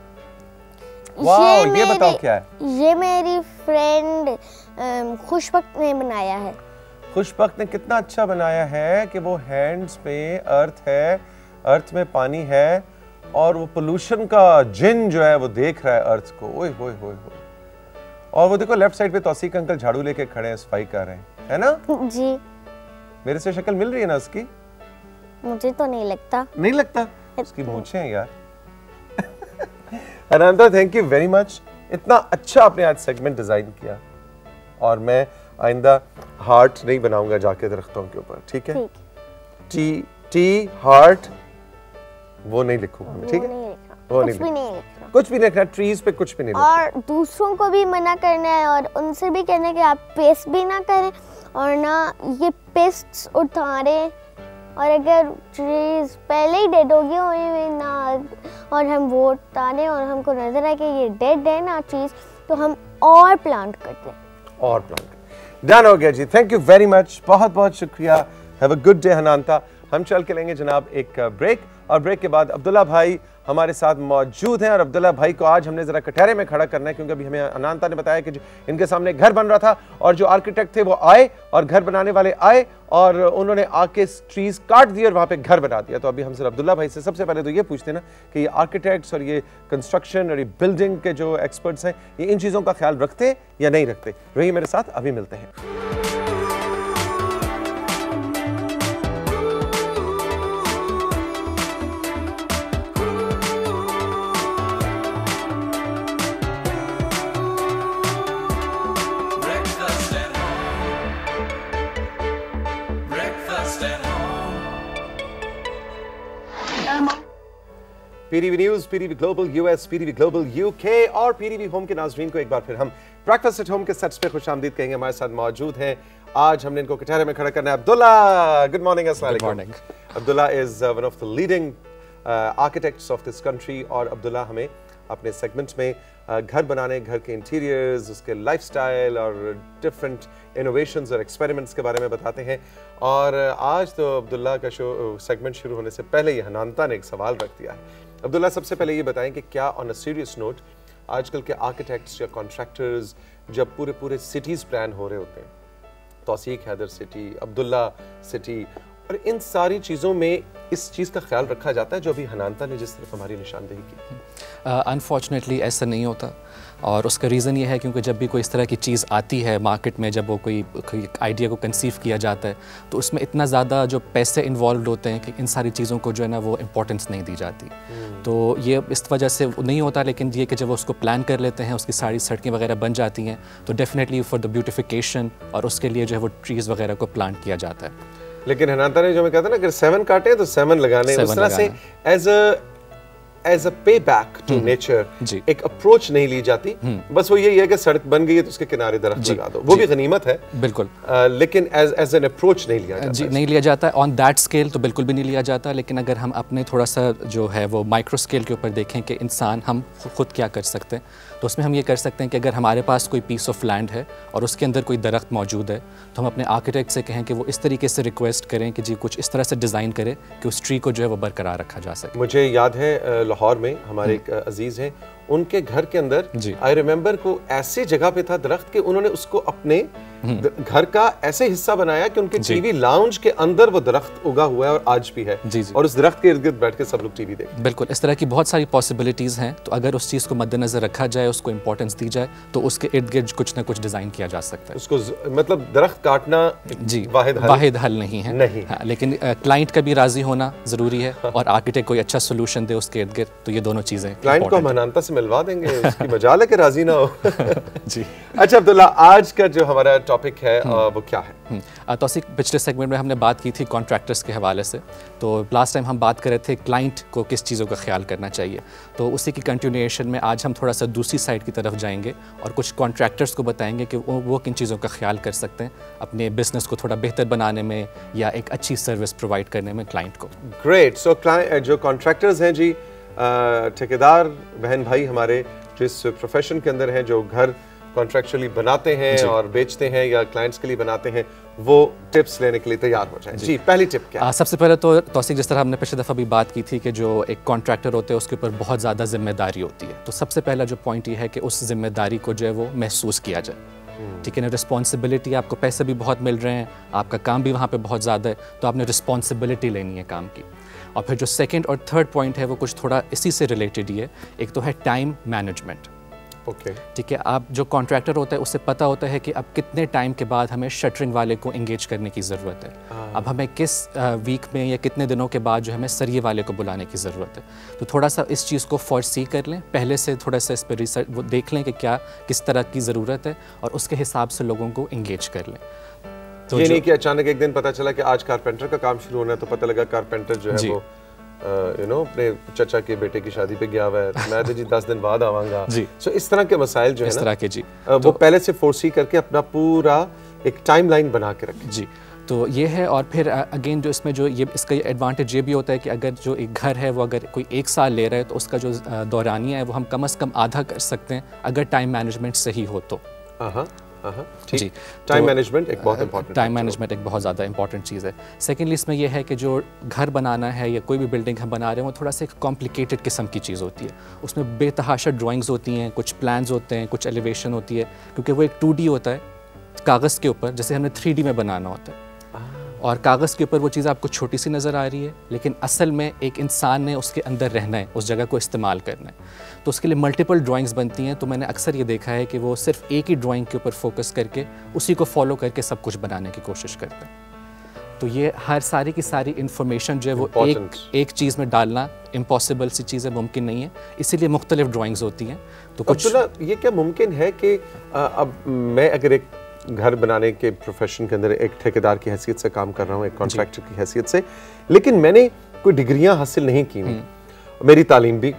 वाह, ये बताओ क्या है? ये मेरी फ्रेंड खुशबख्त ने बनाया है। खुशबख्त ने कितना अच्छा बनाया है कि वो हैंड्स पे अर्थ है, अर्थ में पानी है और वो पोल्यूशन का जिन जो है वो देख रहा है अर्थ को। ओए होए होए होए। और वो देखो लेफ्ट साइड पे तौसीक अंकल झाड़ू लेके खड़े हैं, सफाई कर रहे हैं, है ना? जी। मेरे से शक्ल मिल रही है ना उसकी? मुझे तो नहीं लगता। नहीं लगता? उसकी मूंछें हैं यार। अनंता, थैंक यू वेरी मच। इतना अच्छा आपने आज सेगमेंट डिजाइन किया और मैं आइंदा हार्ट नहीं बनाऊंगा जाके दरख्तों के ऊपर, ठीक है? टी हार्ट वो नहीं लिखूंगा, ठीक है? वो नहीं लिखना, कुछ भी नहीं लिखना, ट्रीज पे कुछ भी नहीं लिखना। और दूसरों को भी मना करना है और उनसे भी कहना है कि आप पेस्ट भी ना करें और ना ये पेस्ट्स उतारें। और अगर ट्रीज पहले ही डेड होगी हुई ना और हम वो उतारें और हमको नजर आए कि ये डेड है ना ट्रीज, तो हम और प्लांट करते हैं। और प्लांट डन हो गया जी। थैंक यू वेरी मच, बहुत बहुत शुक्रिया। हैव अ गुड डे हनानता। हम चल के लेंगे जनाब एक ब्रेक और ब्रेक के बाद अब्दुल्ला भाई हमारे साथ मौजूद हैं और अब्दुल्ला भाई को आज हमने जरा कटहरे में खड़ा करना है क्योंकि अभी हमें अनानता ने बताया कि इनके सामने घर बन रहा था और जो आर्किटेक्ट थे वो आए और घर बनाने वाले आए और उन्होंने आके ट्रीज काट दिए और वहां पे घर बना दिया। तो अभी हम सर अब्दुल्ला भाई से सबसे पहले तो ये पूछते हैं ना कि ये आर्किटेक्ट्स और ये कंस्ट्रक्शन और ये बिल्डिंग के जो एक्सपर्ट्स हैं ये इन चीज़ों का ख्याल रखते हैं या नहीं रखते? रहिए मेरे साथ, अभी मिलते हैं। PTV news, PTV global US, PTV global UK और पीटीवी होम के नाज़रीन को एक बार फिर हम ब्रेकफास्ट एट होम के सेट्स पे खुशामदीद कहेंगे। हमारे साथ मौजूद हैं आज हमने इनको कटहरे में खड़ा करना है अब्दुल्ला। Good morning. अस्सलाम वालेकुम। Abdullah is one of the leading architects of this country और अब्दुल्ला हमें अपने सेगमेंट में घर बनाने, घर के इंटीरियर्स, उसके लाइफस्टाइल और डिफरेंट इनोवेशंस और एक्सपेरिमेंट्स के बारे में बताते हैं। और आज तो अब्दुल्ला का सेगमेंट शुरू होने से पहले ही हनानता ने एक सवाल रख दिया है। अब्दुल्ला, सबसे पहले ये बताएं कि क्या ऑन अ सीरियस नोट आजकल के आर्किटेक्ट्स या कॉन्ट्रैक्टर्स जब पूरे सिटीज़ प्लान हो रहे होते हैं, तौसीक हैदर सिटी, अब्दुल्ला सिटी, और इन सारी चीज़ों में इस चीज़ का ख्याल रखा जाता है जो अभी हनानता ने जिस तरफ हमारी निशानदेही की? अनफॉर्चुनेटली ऐसा नहीं होता और उसका रीज़न ये है क्योंकि जब भी कोई इस तरह की चीज़ आती है मार्केट में, जब वो कोई आइडिया को कंसीव किया जाता है तो उसमें इतना ज़्यादा जो पैसे इन्वॉल्व होते हैं कि इन सारी चीज़ों को जो है ना वो इम्पोर्टेंस नहीं दी जाती। तो ये इस वजह से नहीं होता, लेकिन ये कि जब वो उसको प्लान कर लेते हैं, उसकी सारी सड़कें वगैरह बन जाती हैं तो डेफिनेटली फॉर द ब्यूटिफिकेशन और उसके लिए जो है वो ट्रीज़ वगैरह को प्लांट किया जाता है। लेकिन हनानता ने जो मैं कहता ना अगर 7 काटे तो 7 लगाने, उस तरह से एज अ पे बैक टू नेचर एक अप्रोच नहीं ली जाती। बस वो यही है कि सड़क बन गई है तो उसके किनारे दरख्त लगा दो, वो भी गनीमत है बिल्कुल, लेकिन एज एन अप्रोच नहीं लिया जाता। जी नहीं लिया जाता है ऑन दैट स्केल, तो बिल्कुल भी नहीं लिया जाता। लेकिन अगर हम अपने थोड़ा सा जो है वो माइक्रो स्केल के ऊपर देखें कि इंसान हम खुद क्या कर सकते हैं, तो उसमें हम ये कर सकते हैं कि अगर हमारे पास कोई पीस ऑफ लैंड है और उसके अंदर कोई दरख्त मौजूद है तो हम अपने आर्किटेक्ट से कहें कि वो इस तरीके से रिक्वेस्ट करें कि जी कुछ इस तरह से डिज़ाइन करें कि उस ट्री को जो है वो बरकरार रखा जा सके। मुझे याद है लाहौर में हमारे एक अजीज़ हैं, उनके घर के अंदर आई रिमेम्बर को ऐसी जगह पे था दरख्त के उन्होंने उसको अपने घर का ऐसे हिस्सा बनाया कि उनके टीवी लाउंज के अंदर वो दरख्त उगा हुआ है और आज भी है और उस दरख्त के इर्द गिर्द बैठ के सब लोग टीवी देखते हैं। बिल्कुल, इस तरह की बहुत सारी पॉसिबिलिटीज़ हैं, तो अगर उस चीज़ को मद्देनजर रखा जाए, उसको इंपॉर्टेंस दी जाए, तो उसके इर्द गिर्द कुछ ना कुछ डिज़ाइन किया जा सकता है। उसको मतलब दरख्त काटना वाहिद हल नहीं है। हाँ, लेकिन क्लाइंट का भी राजी होना ज़रूरी है और आर्किटेक्ट कोई अच्छा सोल्यूशन दे उसके इर्द गिर्द, तो ये दोनों चीज़ें क्लाइंट को हम अनानता से मिलवा देंगे, उसकी मजाल है कि राजी ना हो। जी। अच्छा अब्दुल्ला, आज का जो हमारा टॉपिक है वो क्या है? तौसीक, पिछले सेगमेंट में हमने बात की थी कॉन्ट्रैक्टर्स के हवाले से, तो लास्ट टाइम हम बात कर रहे थे क्लाइंट को किस चीज़ों का ख्याल करना चाहिए, तो उसी की कंटिन्यूएशन में आज हम थोड़ा सा दूसरी साइड की तरफ जाएंगे और कुछ कॉन्ट्रैक्टर्स को बताएंगे कि वो किन चीज़ों का ख्याल कर सकते हैं अपने बिजनेस को थोड़ा बेहतर बनाने में या एक अच्छी सर्विस प्रोवाइड करने में क्लाइंट को। ग्रेट। सो जो कॉन्ट्रैक्टर्स हैं जी, ठेकेदार बहन भाई हमारे जो इस प्रोफेशन के अंदर हैं, जो घर कॉन्ट्रैक्चुअली बनाते हैं और बेचते हैं या क्लाइंट्स के लिए बनाते हैं, वो टिप्स लेने के लिए तैयार हो जाएं। जी, पहली टिप क्या है? सबसे पहले तो तौसीक, जिस तरह हमने पिछली दफ़ा भी बात की थी कि जो एक कॉन्ट्रैक्टर होते हैं उसके ऊपर बहुत ज़्यादा जिम्मेदारी होती है, तो सबसे पहला जो पॉइंट ये है कि उस जिम्मेदारी को जो है वो महसूस किया जाए। ठीक है ना, रिस्पॉन्सिबिलिटी, आपको पैसे भी बहुत मिल रहे हैं, आपका काम भी वहाँ पे बहुत ज़्यादा है, तो आपने रिस्पॉन्सिबिलिटी लेनी है काम की। और फिर जो सेकंड और थर्ड पॉइंट है वो कुछ थोड़ा इसी से रिलेटेड ही है। एक तो है टाइम मैनेजमेंट। ठीक है, आप जो कॉन्ट्रैक्टर होता है उससे पता होता है कि अब कितने टाइम के बाद हमें शटरिंग वाले को एंगेज करने की ज़रूरत है, अब हमें किस वीक में या कितने दिनों के बाद जो हमें सरिये वाले को बुलाने की ज़रूरत है। तो थोड़ा सा इस चीज़ को फोरसी कर लें, पहले से थोड़ा सा इस पर रिसर्च वो देख लें कि क्या किस तरह की ज़रूरत है और उसके हिसाब से लोगों को एंगेज कर लें। तो ये नहीं कि अचानक एक दिन पता चला कि आज कारपेंटर का काम शुरू होना है, तो पता लगा कारपेंटर जो है वो अपने चचा के बेटे की शादी पे गया हुआ है, मैं तो जी 10 दिन बाद आवांगा। सो इस तरह के मसाइल जो है ना, वो पहले से फोरसी करके अपना पूरा एक टाइमलाइन बना के रखें। जी, तो ये है। और फिर अगेन जो इसमें जो ये इसका एडवांटेज ये भी होता है कि अगर जो एक घर है वो अगर कोई 1 साल ले रहा है तो उसका जो दौरानिया है वो हम कम से कम आधा कर सकते हैं अगर टाइम मैनेजमेंट सही हो तो। जी, टाइम मैनेजमेंट एक बहुत इंपॉर्टेंट, टाइम मैनेजमेंट एक बहुत ज़्यादा इंपॉर्टेंट चीज़ है। सेकेंडली इसमें यह है कि जो घर बनाना है या कोई भी बिल्डिंग हम बना रहे हैं वो थोड़ा सा एक कॉम्प्लिकेटेड किस्म की चीज़ होती है, उसमें बेतहाशा ड्राइंग्स होती हैं, कुछ प्लान्स होते हैं, कुछ एलिवेशन होती है, क्योंकि वो एक 2D होता है कागज़ के ऊपर, जैसे हमने 3D में बनाना होता है, और कागज़ के ऊपर वो चीज़ आपको छोटी सी नज़र आ रही है, लेकिन असल में एक इंसान ने उसके अंदर रहना है, उस जगह को इस्तेमाल करना है, तो उसके लिए मल्टीपल ड्राइंग्स बनती हैं। तो मैंने अक्सर ये देखा है कि वो सिर्फ एक ही ड्राइंग के ऊपर फोकस करके उसी को फॉलो करके सब कुछ बनाने की कोशिश करते हैं। तो ये हर सारी की सारी इन्फॉर्मेशन जो है वो एक चीज़ में डालना इम्पॉसिबल सी चीज़ है, मुमकिन नहीं है, इसीलिए मुख्तलिफ ड्राइंग्स होती हैं। तो कुछ ये क्या मुमकिन है कि अब मैं अगर एक घर बनाने के प्रोफेशन के अंदर एक ठेकेदार की हैसियत से काम कर रहा हूँ, एक कॉन्ट्रैक्टर की हैसियत से, लेकिन मैंने कोई डिग्रियां हासिल नहीं की हुई, मेरी तालीम भी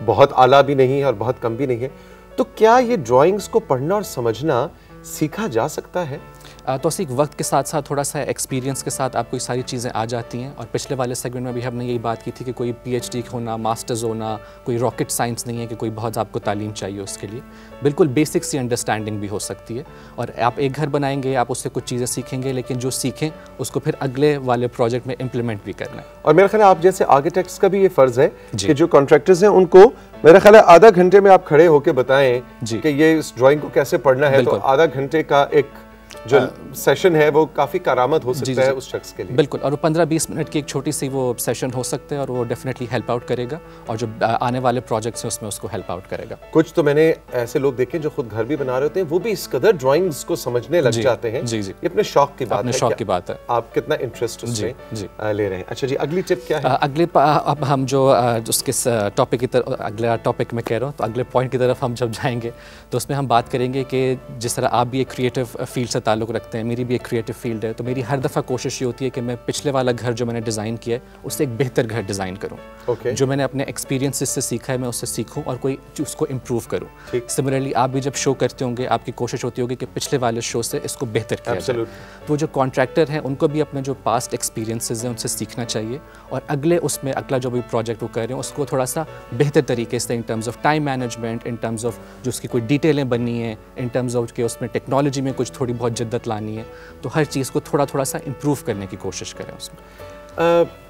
बहुत आला भी नहीं है और बहुत कम भी नहीं है, तो क्या ये ड्राइंग्स को पढ़ना और समझना सीखा जा सकता है? तो उसी वक्त के साथ साथ थोड़ा सा एक्सपीरियंस के साथ आपको ये सारी चीज़ें आ जाती हैं। और पिछले वाले सेगमेंट में भी हमने यही बात की थी कि कोई PhD होना, मास्टर्स होना, कोई रॉकेट साइंस नहीं है कि कोई बहुत आपको तालीम चाहिए उसके लिए, बिल्कुल बेसिक सी अंडरस्टैंडिंग भी हो सकती है। और आप एक घर बनाएंगे, आप उससे कुछ चीज़ें सीखेंगे, लेकिन जो सीखें उसको फिर अगले वाले प्रोजेक्ट में इम्प्लीमेंट भी करना है। और मेरा ख्याल है आप जैसे आर्किटेक्ट्स का भी ये फ़र्ज़ है कि जो कॉन्ट्रैक्टर्स हैं उनको मेरा ख्याल है आधा घंटे में आप खड़े होकर बताएं कि ये इस ड्राइंग को कैसे पढ़ना है, तो आधा घंटे का एक जो सेशन है वो काफ़ी करामत हो सकता है उस शख्स के लिए। बिल्कुल, और वो 15-20 मिनट की एक छोटी सी वो सेशन हो सकता है और वो डेफिनेटली हेल्प आउट करेगा, और जो आने वाले प्रोजेक्ट्स हैं उसमें उसको हेल्प आउट करेगा। कुछ तो मैंने ऐसे लोग देखे जो खुद घर भी बना रहे होते हैं, वो भी इस कदर ड्राइंग्स को समझने लग जाते हैं। जी, ये अपने शौक की बात है, अपने शौक की बात है, आप कितना इंटरेस्ट उसमें ले रहे हैं। अच्छा जी, अगली टिप क्या है? अगले अब हम जो उसके टॉपिक की तरफ, अगला टॉपिक में कह रहा हूँ, तो अगले पॉइंट की तरफ हम जब जाएंगे तो उसमें हम बात करेंगे कि जिस तरह आप भी एक क्रिएटिव फील्ड से ताल्लुक़ रखते हैं, मेरी भी एक क्रिएटिव फील्ड है, तो मेरी हर दफ़ा कोशिश ये होती है कि मैं पिछले वाला घर जो मैंने डिज़ाइन किया है उससे एक बेहतर घर डिज़ाइन करूँ। जो मैंने अपने एक्सपीरियंसेस से सीखा है मैं उससे सीखूँ और कोई उसको इम्प्रूव करूँ। सिमिलरली आप भी जब शो करते होंगे, आपकी कोशिश होती होगी कि पिछले वाले शो से इसको बेहतर किया जाए। तो जो कॉन्ट्रैक्टर हैं उनको भी अपने जो पास्ट एक्सपीरियंसेस हैं उनसे सीखना चाहिए, और अगले उसमें अगला जो भी प्रोजेक्ट वो कर रहे हैं उसको थोड़ा सा बेहतर तरीके से, in terms of time management, in terms of जो उसकी कोई डिटेलें बननी है, इन टर्म्स ऑफ कि उसमें टेक्नोलॉजी में कुछ थोड़ी बहुत जिद्दत लानी है, तो हर चीज़ को थोड़ा थोड़ा सा इम्प्रूव करने की कोशिश करें उसमें।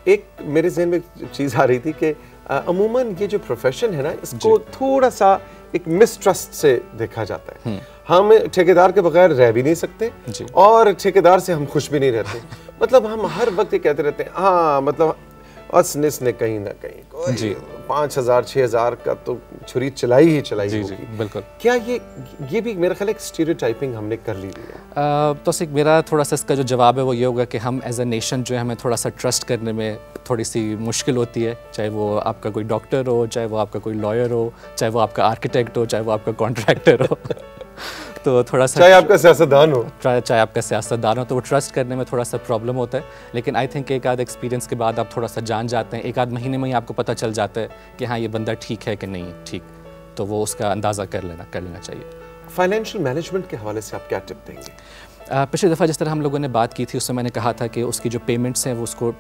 एक मेरे जहन में चीज़ आ रही थी कि अमूमन ये जो प्रोफेशन है ना, इसको थोड़ा सा एक मिसट्रस्ट से देखा जाता है। हम ठेकेदार के बगैर रह भी नहीं सकते और ठेकेदार से हम खुश भी नहीं रहते। मतलब हम हर वक्त ये कहते रहते हैं, हाँ मतलब असनिस ने कहीं ना कहीं कोई 5,000 6,000 का तो छुरी चलाई ही चलाई होगी। बिल्कुल। क्या ये भी मेरा ख्याल है स्टीरियोटाइपिंग हमने कर ली है? तो सिर्फ मेरा थोड़ा सा इसका जो जवाब है वो ये होगा कि हम एज अ नेशन जो है हमें थोड़ा सा ट्रस्ट करने में थोड़ी सी मुश्किल होती है, चाहे वो आपका कोई डॉक्टर हो, चाहे वो आपका कोई लॉयर हो, चाहे वो आपका आर्किटेक्ट हो, चाहे वो आपका कॉन्ट्रैक्टर हो तो थोड़ा सा, चाहे आपका सियासतदान हो, चाहे आपका सियासतदान हो, तो वो ट्रस्ट करने में थोड़ा सा प्रॉब्लम होता है। लेकिन आई थिंक एक आध एक्सपीरियंस के बाद आप थोड़ा सा जान जाते हैं, एक आध महीने में ही आपको पता चल जाता है कि हाँ ये बंदा ठीक है कि नहीं ठीक, तो वो उसका अंदाज़ा कर लेना चाहिए। फाइनेंशियल मैनेजमेंट के हवाले से आप क्या टिप देंगे? पिछली दफ़ा जिस तरह हम लोगों ने बात की थी उसमें मैंने कहा था कि उसकी जो पेमेंट्स हैं वो उसको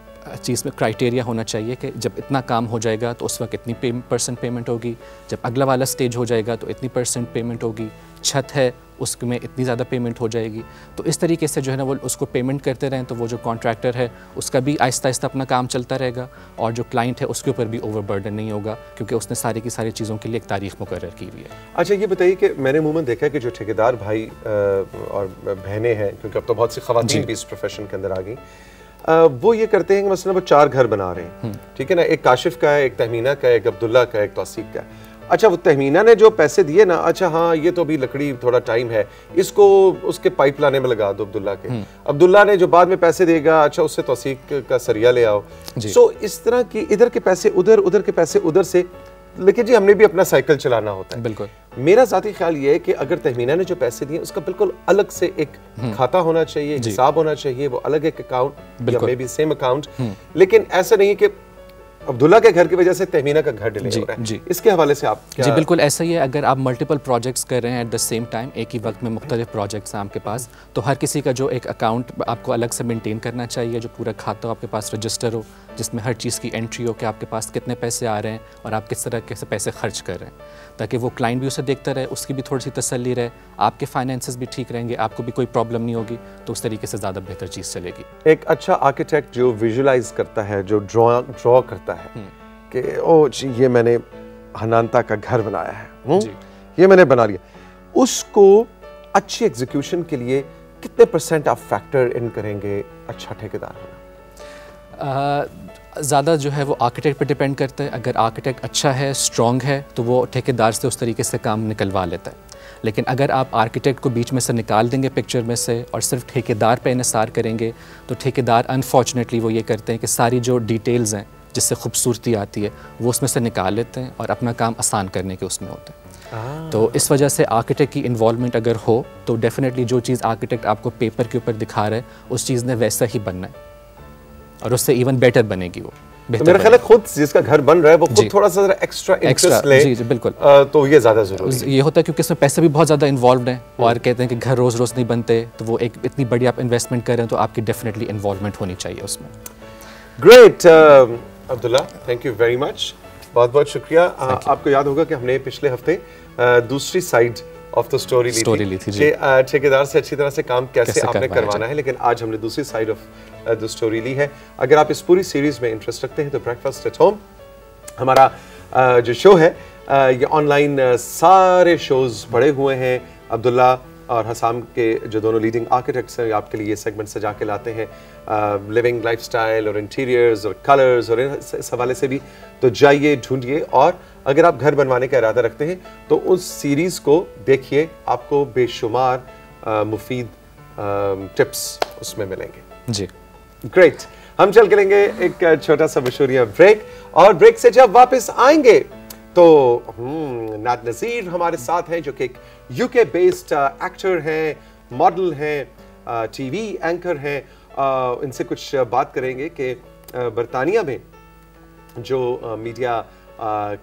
चीज़ में क्राइटेरिया होना चाहिए कि जब इतना काम हो जाएगा तो उस वक्त इतनी % पेमेंट होगी, जब अगला वाला स्टेज हो जाएगा तो इतनी % पेमेंट होगी, छत है उसमें इतनी ज़्यादा पेमेंट हो जाएगी। तो इस तरीके से जो है ना वो उसको पेमेंट करते रहें, तो वो जो कॉन्ट्रैक्टर है उसका भी आहिस्ता आहिस्ता अपना काम चलता रहेगा और जो क्लाइंट है उसके ऊपर भी ओवरबर्डन नहीं होगा, क्योंकि उसने सारी की सारी चीज़ों के लिए एक तारीख मुकर्रर की हुई है। अच्छा ये बताइए कि मैंने अमूमन देखा है कि जो ठेकेदार भाई और बहनें हैं, क्योंकि अब तो बहुत सी ख़वातीन भी इस प्रोफेशन के अंदर आ गई, वो ये करते हैं कि मसलन वो 4 घर बना रहे हैं, ठीक है ना, एक काशिफ का है, एक तहमीना का है, एक अब्दुल्ला का है, एक तौसीक का है। अच्छा वो तहमीना ने जो पैसे दिए ना, अच्छा हाँ ये तो अभी लकड़ी थोड़ा टाइम है, इसको उसके पाइप लाने में लगा दो अब्दुल्ला के। अब्दुल्ला ने जो बाद में पैसे देगा, अच्छा उससे तौसीक का सरिया ले आओ। सो इस तरह की इधर के पैसे उधर, उधर के पैसे उधर से, लेकिन जी हमने भी अपना साइकिल चलाना होता है। बिल्कुल। मेरा ज़ाती ख्याल ये है कि अगर तहमीना ने जो पैसे दिए उसका बिल्कुल अलग से एक खाता होना चाहिए, हिसाब होना चाहिए, वो अलग एक अकाउंट या मे बी सेम अकाउंट, लेकिन ऐसा नहीं कि अब्दुल्ला के घर की वजह से तहमीना का घर डिले हो रहा है। इसके हवाले से आप क्या? जी बिल्कुल ऐसा ही है। अगर आप मल्टीपल प्रोजेक्ट्स कर रहे हैं एट द सेम टाइम, एक ही वक्त में मुख्तलिफ प्रोजेक्ट्स हैं आपके पास, तो हर किसी का जो एक अकाउंट आपको अलग से मेंटेन करना चाहिए, जो पूरा खाता हो आपके पास, रजिस्टर हो जिसमें हर चीज़ की एंट्री हो कि आपके पास कितने पैसे आ रहे हैं और आप किस तरह से पैसे खर्च कर रहे हैं, ताकि वो क्लाइंट भी उसे देखता रहे, उसकी भी थोड़ी सी तसल्ली रहे, आपके फाइनेंसेस भी ठीक रहेंगे, आपको भी कोई प्रॉब्लम नहीं होगी, तो उस तरीके से ज़्यादा बेहतर चीज़ चलेगी। एक अच्छा आर्किटेक्ट जो विजुअलाइज करता है, जो ड्रॉ करता है कि ओ जी ये मैंने हनानता का घर बनाया है, ये मैंने बना लिया, उसको अच्छी एग्जीक्यूशन के लिए कितने % आप फैक्टर इन करेंगे अच्छा ठेकेदार होना? ज़्यादा जो है वो आर्किटेक्ट पे डिपेंड करता है। अगर आर्किटेक्ट अच्छा है, स्ट्रॉन्ग है, तो वो ठेकेदार से उस तरीके से काम निकलवा लेता है। लेकिन अगर आप आर्किटेक्ट को बीच में से निकाल देंगे पिक्चर में से और सिर्फ ठेकेदार पे इन्हिसार करेंगे, तो ठेकेदार अनफॉर्चुनेटली वो ये करते हैं कि सारी जो डिटेल्स हैं जिससे खूबसूरती आती है वो उसमें से निकाल लेते हैं और अपना काम आसान करने के उसमें होता है। तो इस वजह से आर्किटेक्ट की इन्वॉल्वमेंट अगर हो तो डेफिनेटली जो चीज़ आर्किटेक्ट आपको पेपर के ऊपर दिखा रहा है उस चीज़ ने वैसा ही बनना है और उससे इवन बेटर बनेगी वो। तो मेरा ख्याल है खुद जिसका घर बन रहा है वो खुद थोड़ा सा एक्स्ट्रा इंटरेस्ट ले। जी बिल्कुल। तो ये ज़्यादा ज़रूरी है। ये होता है क्योंकि इसमें पैसे भी बहुत ज़्यादा इन्वॉल्व हैं और कहते हैं कि घर रोज़ रोज़ नहीं बनते, तो वो एक इतनी बड़ी आप इन्वेस्टमेंट कर रहे हैं तो आपकी डेफिनेटली इन्वॉल्वमेंट होनी चाहिए उसमें। Great Abdullah, thank you very much, बहुत बहुत शुक्रिया। आपको याद होगा कि हमने पिछले हफ्ते दूसरी साइड ऑफ द स्टोरी ली थी ठेकेदार से अच्छी तरह से काम कैसे आपने करवाना है, लेकिन आज हमने दूसरी साइड ऑफ द स्टोरी ली है। अगर आप इस पूरी सीरीज में इंटरेस्ट रखते हैं तो ब्रेकफास्ट एट होम हमारा जो शो है ये ऑनलाइन सारे शोज पड़े हुए हैं। अब्दुल्ला और हसाम के जो दोनों लीडिंग आर्किटेक्ट्स हैं आपके लिए ये सेगमेंट सजा के लाते हैं, लिविंग लाइफस्टाइल और इंटीरियर्स और कलर्स और इस हवाले से भी। तो जाइए, ढूंढिए, और अगर आप घर बनवाने का इरादा रखते हैं तो उस सीरीज़ को देखिए, आपको बेशुमार मुफीद टिप्स उसमें मिलेंगे। जी ग्रेट। हम चल के लेंगे एक छोटा सा मशहूरिया ब्रेक, और ब्रेक से जब वापस आएंगे तो नाद नज़ीर हमारे साथ हैं जो कि एक यूके बेस्ड एक्टर हैं, मॉडल हैं, टीवी एंकर हैं। इनसे कुछ बात करेंगे कि बरतानिया में जो मीडिया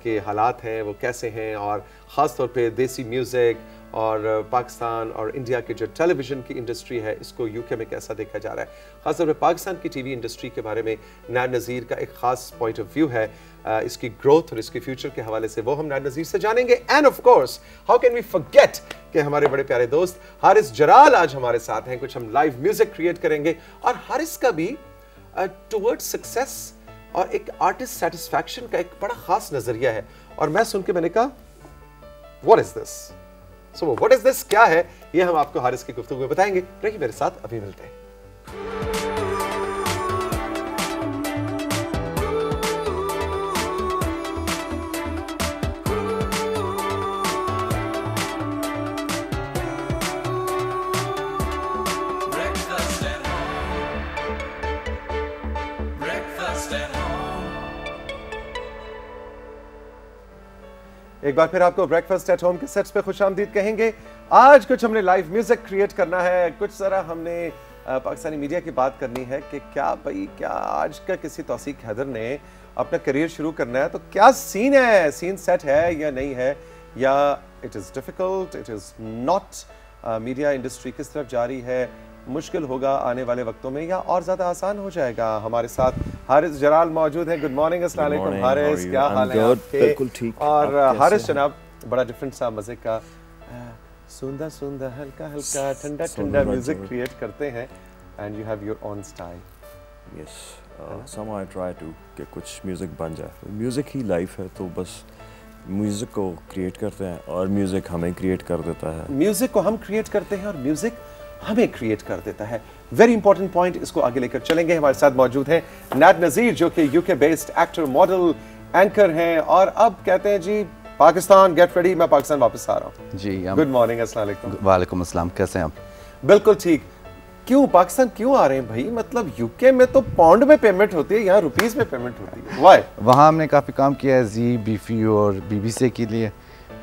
के हालात हैं वो कैसे हैं, और ख़ास तौर पे देसी म्यूज़िक और पाकिस्तान और इंडिया की जो टेलीविज़न की इंडस्ट्री है इसको यूके में कैसा देखा जा रहा है। ख़ास तौर पे पाकिस्तान की टीवी इंडस्ट्री के बारे में नाद नज़ीर का एक ख़ास पॉइंट ऑफ व्यू है, इसकी ग्रोथ और इसके फ्यूचर के हवाले से वो हम नाद नज़ीर से जानेंगे। And of course how can we forget कि हमारे बड़े प्यारे दोस्त हारिस जराल आज हमारे साथ हैं। कुछ हम लाइव म्यूज़िक क्रिएट करेंगे और हारिस का भी टुवर्ड्स सक्सेस और एक आर्टिस्ट सेटिस्फैक्शन का एक बड़ा खास नजरिया है। और मैं सुन के मैंने कहा what is this, so what is this क्या है, ये हम आपको हारिस की गुफ्तगू में बताएंगे। रहिए मेरे साथ, अभी मिलते हैं। एक बार फिर आपको ब्रेकफास्ट एट होम के सेट्स पे खुशामदीद कहेंगे। आज कुछ हमने लाइव म्यूजिक क्रिएट करना है, कुछ जरा हमने पाकिस्तानी मीडिया की बात करनी है कि क्या आज का किसी तौसीक हैदर ने अपना करियर शुरू करना है तो क्या सीन है, सीन सेट है या नहीं है, या it is difficult, it is not, media industry किस तरफ जा रही है, मुश्किल होगा आने वाले वक्तों में या और ज़्यादा आसान हो जाएगा। हमारे साथ हारिस जलाल मौजूद हैं। गुड मॉर्निंग, अस्सलाम वालेकुम हारिस, क्या हाल है आपके? बिल्कुल ठीक। और हारिस जनाब बड़ा डिफरेंट सा मज़े का सुंदर सुंदर हल्का हल्का ठंडा ठंडा म्यूजिक क्रिएट करते हैं and you have your own style. Yes, some I try to कि कुछ म्यूजिक बन जाए। म्यूजिक ही लाइफ है, तो बस म्यूजिक को क्रिएट करते हैं और म्यूजिक हमें क्रिएट कर देता है। म्यूजिक को हम क्रिएट करते हैं और म्यूजिक हमें क्रिएट कर देता है। वेरी इंपॉर्टेंट पॉइंट, इसको आगे लेकर चलेंगे। हमारे साथ मौजूद हैं नाद नज़ीर जो कि UK based actor, model, anchor हैं और अब कहते हैं जी पाकिस्तान गेट रेडी, मैं पाकिस्तान वापस आ रहा हूँ जी। गुड मॉर्निंग, अस्सलाम वालेकुम। वालेकुम अस्सलाम, कैसे हैं आप? बिल्कुल ठीक। क्यों पाकिस्तान क्यों आ रहे हैं भाई? मतलब यूके में तो पाउंड में पेमेंट होती है, यहाँ रुपीस में पेमेंट होती है, व्हाई? वहाँ हमने काफ़ी काम किया है जी, बीफी और बीबीसी के लिए,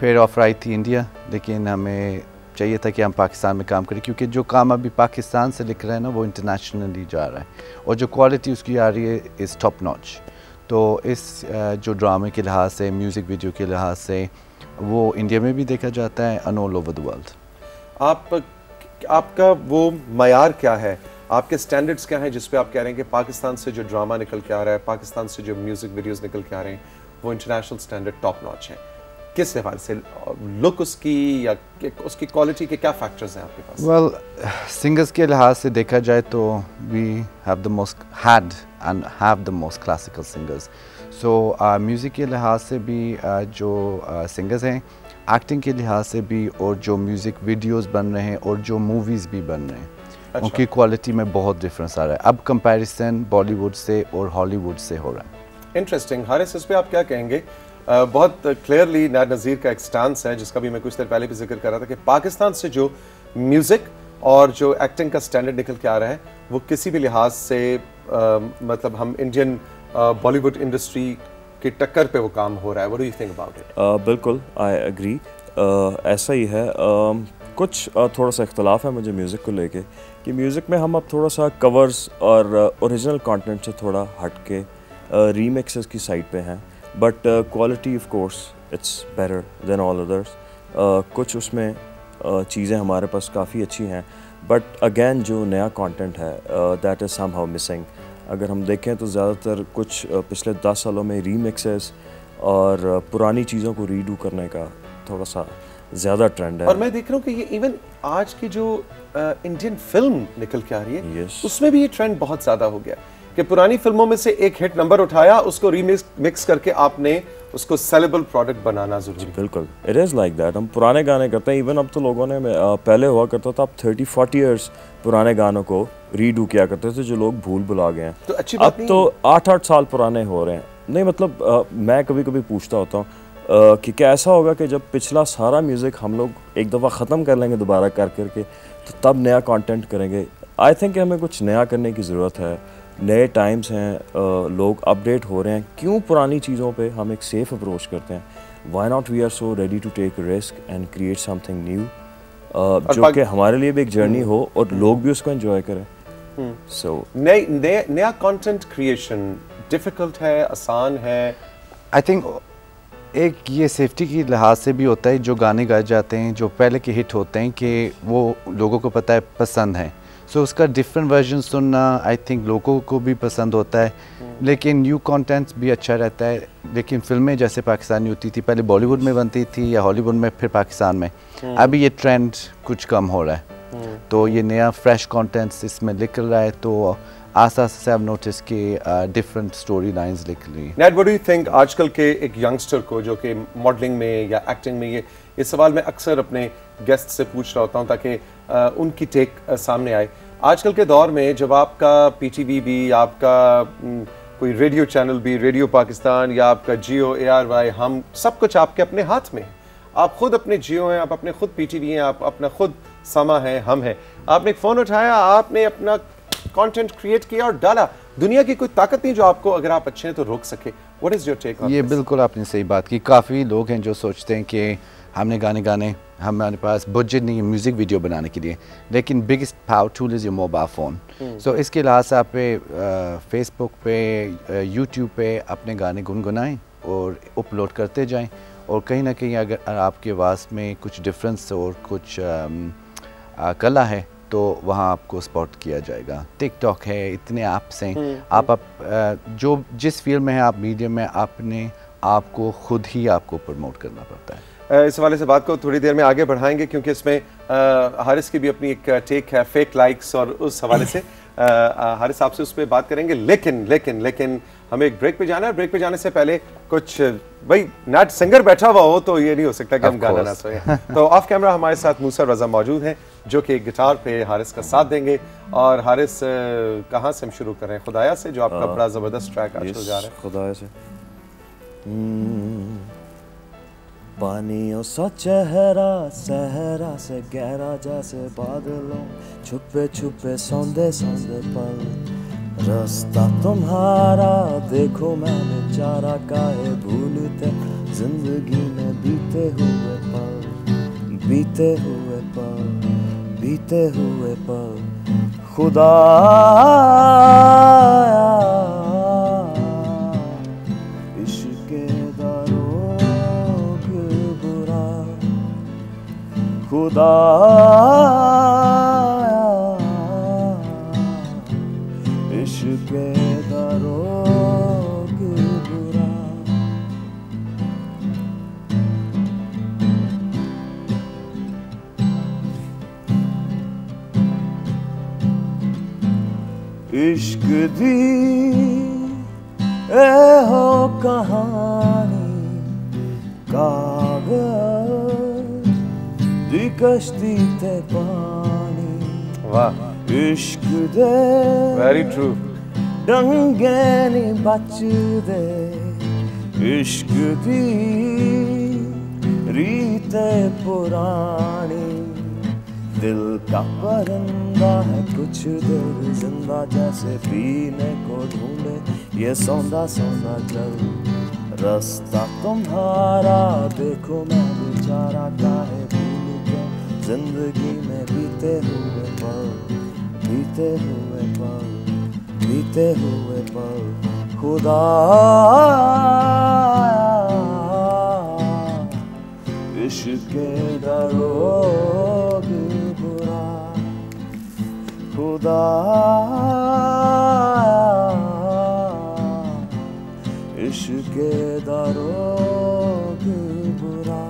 फिर ऑफर आई थी इंडिया, लेकिन हमें चाहिए था कि हम पाकिस्तान में काम करें क्योंकि जो काम अभी पाकिस्तान से लिख रहे हैं ना वो इंटरनेशनली जा रहा है और जो क्वालिटी उसकी आ रही है इज़ टॉप नॉच। तो इस जो ड्रामे के लिहाज से, म्यूज़िक वीडियो के लिहाज से वो इंडिया में भी देखा जाता है and all over the world. आपका वो मयार क्या है, आपके स्टैंडर्ड्स क्या हैं जिस पे आप कह रहे हैं कि पाकिस्तान से जो ड्रामा निकल के आ रहा है, पाकिस्तान से जो म्यूज़िक वीडियोस निकल के आ रहे हैं वो इंटरनेशनल स्टैंडर्ड टॉप नॉच हैं? किस लिहाज से, लुक उसकी या उसकी क्वालिटी के क्या फैक्टर्स हैं आपके पास? वेल, सिंगर्स के लिहाज से देखा जाए तो we have the most head and have the most classical singers. So music के लिहाज से भी जो सिंगर्स हैं, एक्टिंग के लिहाज से भी, और जो म्यूज़िक वीडियोस बन रहे हैं और जो मूवीज़ भी बन रहे हैं, अच्छा, उनकी क्वालिटी में बहुत डिफरेंस आ रहा है। अब कंपैरिजन बॉलीवुड से और हॉलीवुड से हो रहा है। इंटरेस्टिंग। हारिस, इस पे आप क्या कहेंगे? बहुत क्लियरली नाद नज़ीर का एक स्टांस है जिसका भी मैं कुछ देर पहले भी जिक्र कर रहा था कि पाकिस्तान से जो म्यूज़िक और जो एक्टिंग का स्टैंडर्ड निकल के आ रहा है वो किसी भी लिहाज से मतलब हम इंडियन बॉलीवुड इंडस्ट्री की टक्कर पे वो काम हो रहा है। What do you think about it? बिल्कुल, आई एग्री, ऐसा ही है। कुछ थोड़ा सा इख्तलाफ है मुझे म्यूज़िक को लेके कि म्यूज़िक में हम अब थोड़ा सा कवर्स और ओरिजिनल कंटेंट से थोड़ा हट के रीमिक्सेस की साइड पे हैं, but quality of course it's better than all others. कुछ उसमें चीज़ें हमारे पास काफ़ी अच्छी हैं, बट अगेन जो नया कंटेंट है दैट इज़ समहाउ मिसिंग। अगर हम देखें तो ज़्यादातर कुछ पिछले 10 सालों में रीमिक्सेस और पुरानी चीज़ों को रीडू करने का थोड़ा सा ज़्यादा ट्रेंड है। और मैं देख रहा हूँ कि ये इवन आज की जो इंडियन फिल्म निकल के आ रही है उसमें भी ये ट्रेंड बहुत ज़्यादा हो गया कि पुरानी फिल्मों में से एक हिट नंबर उठाया, उसको मिक्स करके आपने उसको सेलेबल प्रोडक्ट बनाना जरूरी। बिल्कुल, इट इज़ लाइक दैट। हम पुराने गाने करते हैं, इवन अब तो लोगों ने पहले हुआ करता था, अब 30-40 ईयर्स पुराने गानों को रीडू किया करते थे जो लोग भुला गए हैं। तो अच्छी बात अब तो 8-8 साल पुराने हो रहे हैं। नहीं मतलब मैं कभी कभी पूछता होता हूँ कि क्या ऐसा होगा कि जब पिछला सारा म्यूज़िक हम लोग एक दफ़ा ख़त्म कर लेंगे दोबारा करके तो तब नया कंटेंट करेंगे? आई थिंक हमें कुछ नया करने की ज़रूरत है। नए टाइम्स हैं, लोग अपडेट हो रहे हैं, क्यों पुरानी चीज़ों पे हम एक सेफ अप्रोच करते हैं? Why not we are so ready to take risk and create something new जो कि हमारे लिए भी एक जर्नी हो और लोग भी उसको एंजॉय करें। सो नया कंटेंट क्रिएशन डिफिकल्ट है, आसान है? आई थिंक एक ये सेफ्टी की लिहाज से भी होता है, जो गाने गाए जाते हैं जो पहले के हिट होते हैं कि वो लोगों को पता है पसंद है, सो उसका डिफरेंट वर्जन सुनना आई थिंक लोगों को भी पसंद होता है, लेकिन न्यू कंटेंट भी अच्छा रहता है। लेकिन फिल्में जैसे पाकिस्तानी होती थी, पहले बॉलीवुड में बनती थी या हॉलीवुड में फिर पाकिस्तान में, अभी ये ट्रेंड कुछ कम हो रहा है। तो ये नया फ्रेश कंटेंट्स इसमें निकल रहा है, तो आस्ता से आप नोटिस कि डिफरेंट स्टोरी लाइन्स निकल रही हैं। Net, what do you think आजकल के एक यंगस्टर को जो कि मॉडलिंग में या एक्टिंग में, ये सवाल मैं अक्सर अपने गेस्ट से पूछ रहा होता हूँ ताकि उनकी टेक सामने आए। आजकल के दौर में जब आपका पीटीवी भी, आपका कोई रेडियो चैनल भी, रेडियो पाकिस्तान या आपका जियो, ARY, हम सब कुछ आपके अपने हाथ में, आप खुद अपने जियो हैं, आप अपने खुद पीटीवी हैं, आप अपना खुद समा है, हम हैं, आपने एक फ़ोन उठाया, आपने अपना कंटेंट क्रिएट किया और डाला। दुनिया की कोई ताकत नहीं जो आपको, अगर आप अच्छे हैं तो, रोक सके। What is your take on ये बिल्कुल आपने सही बात की। काफ़ी लोग हैं जो सोचते हैं कि हमने गाने हमारे पास बजट नहीं है म्यूज़िक वीडियो बनाने के लिए, लेकिन biggest power tool is your mobile phone. So इसके लिहाज से आप फेसबुक पे, यूट्यूब पे अपने गाने गुनगुनाएं और अपलोड करते जाएं, और कहीं ना कहीं अगर आपकी आवाज़ में कुछ डिफरेंस और कुछ कला है तो वहाँ आपको स्पॉट किया जाएगा। टिकटॉक है, इतने ऐप्स हैं, आप जो जिस फील्ड में है आप, मीडिया में, आपने आपको खुद ही आपको प्रमोट करना पड़ता है। इस वाले से बात को थोड़ी देर में आगे बढ़ाएंगे क्योंकि इसमें हारिस की भी अपनी एक टेक है, फेक लाइक्स, और उस हवाले से हारिस आपसे उस पर बात करेंगे। लेकिन हमें एक ब्रेक पे जाना है। ब्रेक पे जाने से पहले कुछ, भाई नाट सिंगर बैठा हुआ हो तो ये नहीं हो सकता कि हम गाना ना सुने। तो ऑफ कैमरा हमारे साथ मूसा रजा मौजूद हैं जो कि गिटार पे हारिस का साथ देंगे। और हारिस, कहाँ से हम शुरू करें? खुदाया से, जो आपका बड़ा ज़बरदस्त ट्रैक आजकल जा रहा है। खुदाया से। पानियों सा चेहरा, सहरा से गहरा जैसे बादलों, छुपे छुपे सौंदे सौंदे पल, रास्ता तुम्हारा देखो मैं बेचारा, काहे भूलते जिंदगी में बीते हुए पल, बीते हुए पल, बीते हुए पल। खुदा खुदा इश्क़ दरोग बुरा। इश्क़ दी ए हो कहानी, कागज़ दी कश्ती ते पानी। वाह, इश्क दे वेरी ट्रू, डंगे नहीं बच दे, इश्क दी रीते पुरानी, दिल का परिंदा है कुछ देर जिंदा, जैसे पीने को ढूंढे ये सौंदा सौंदा जल, रास्ता तुम्हारा देखो मैं बेचारा, काहे जिंदगी में बीते हुए पल, बीते हुए पल, बीते हुए पल। खुदा इश्क़ दरोग बुरा, खुदा इश्क़ दरोग बुरा।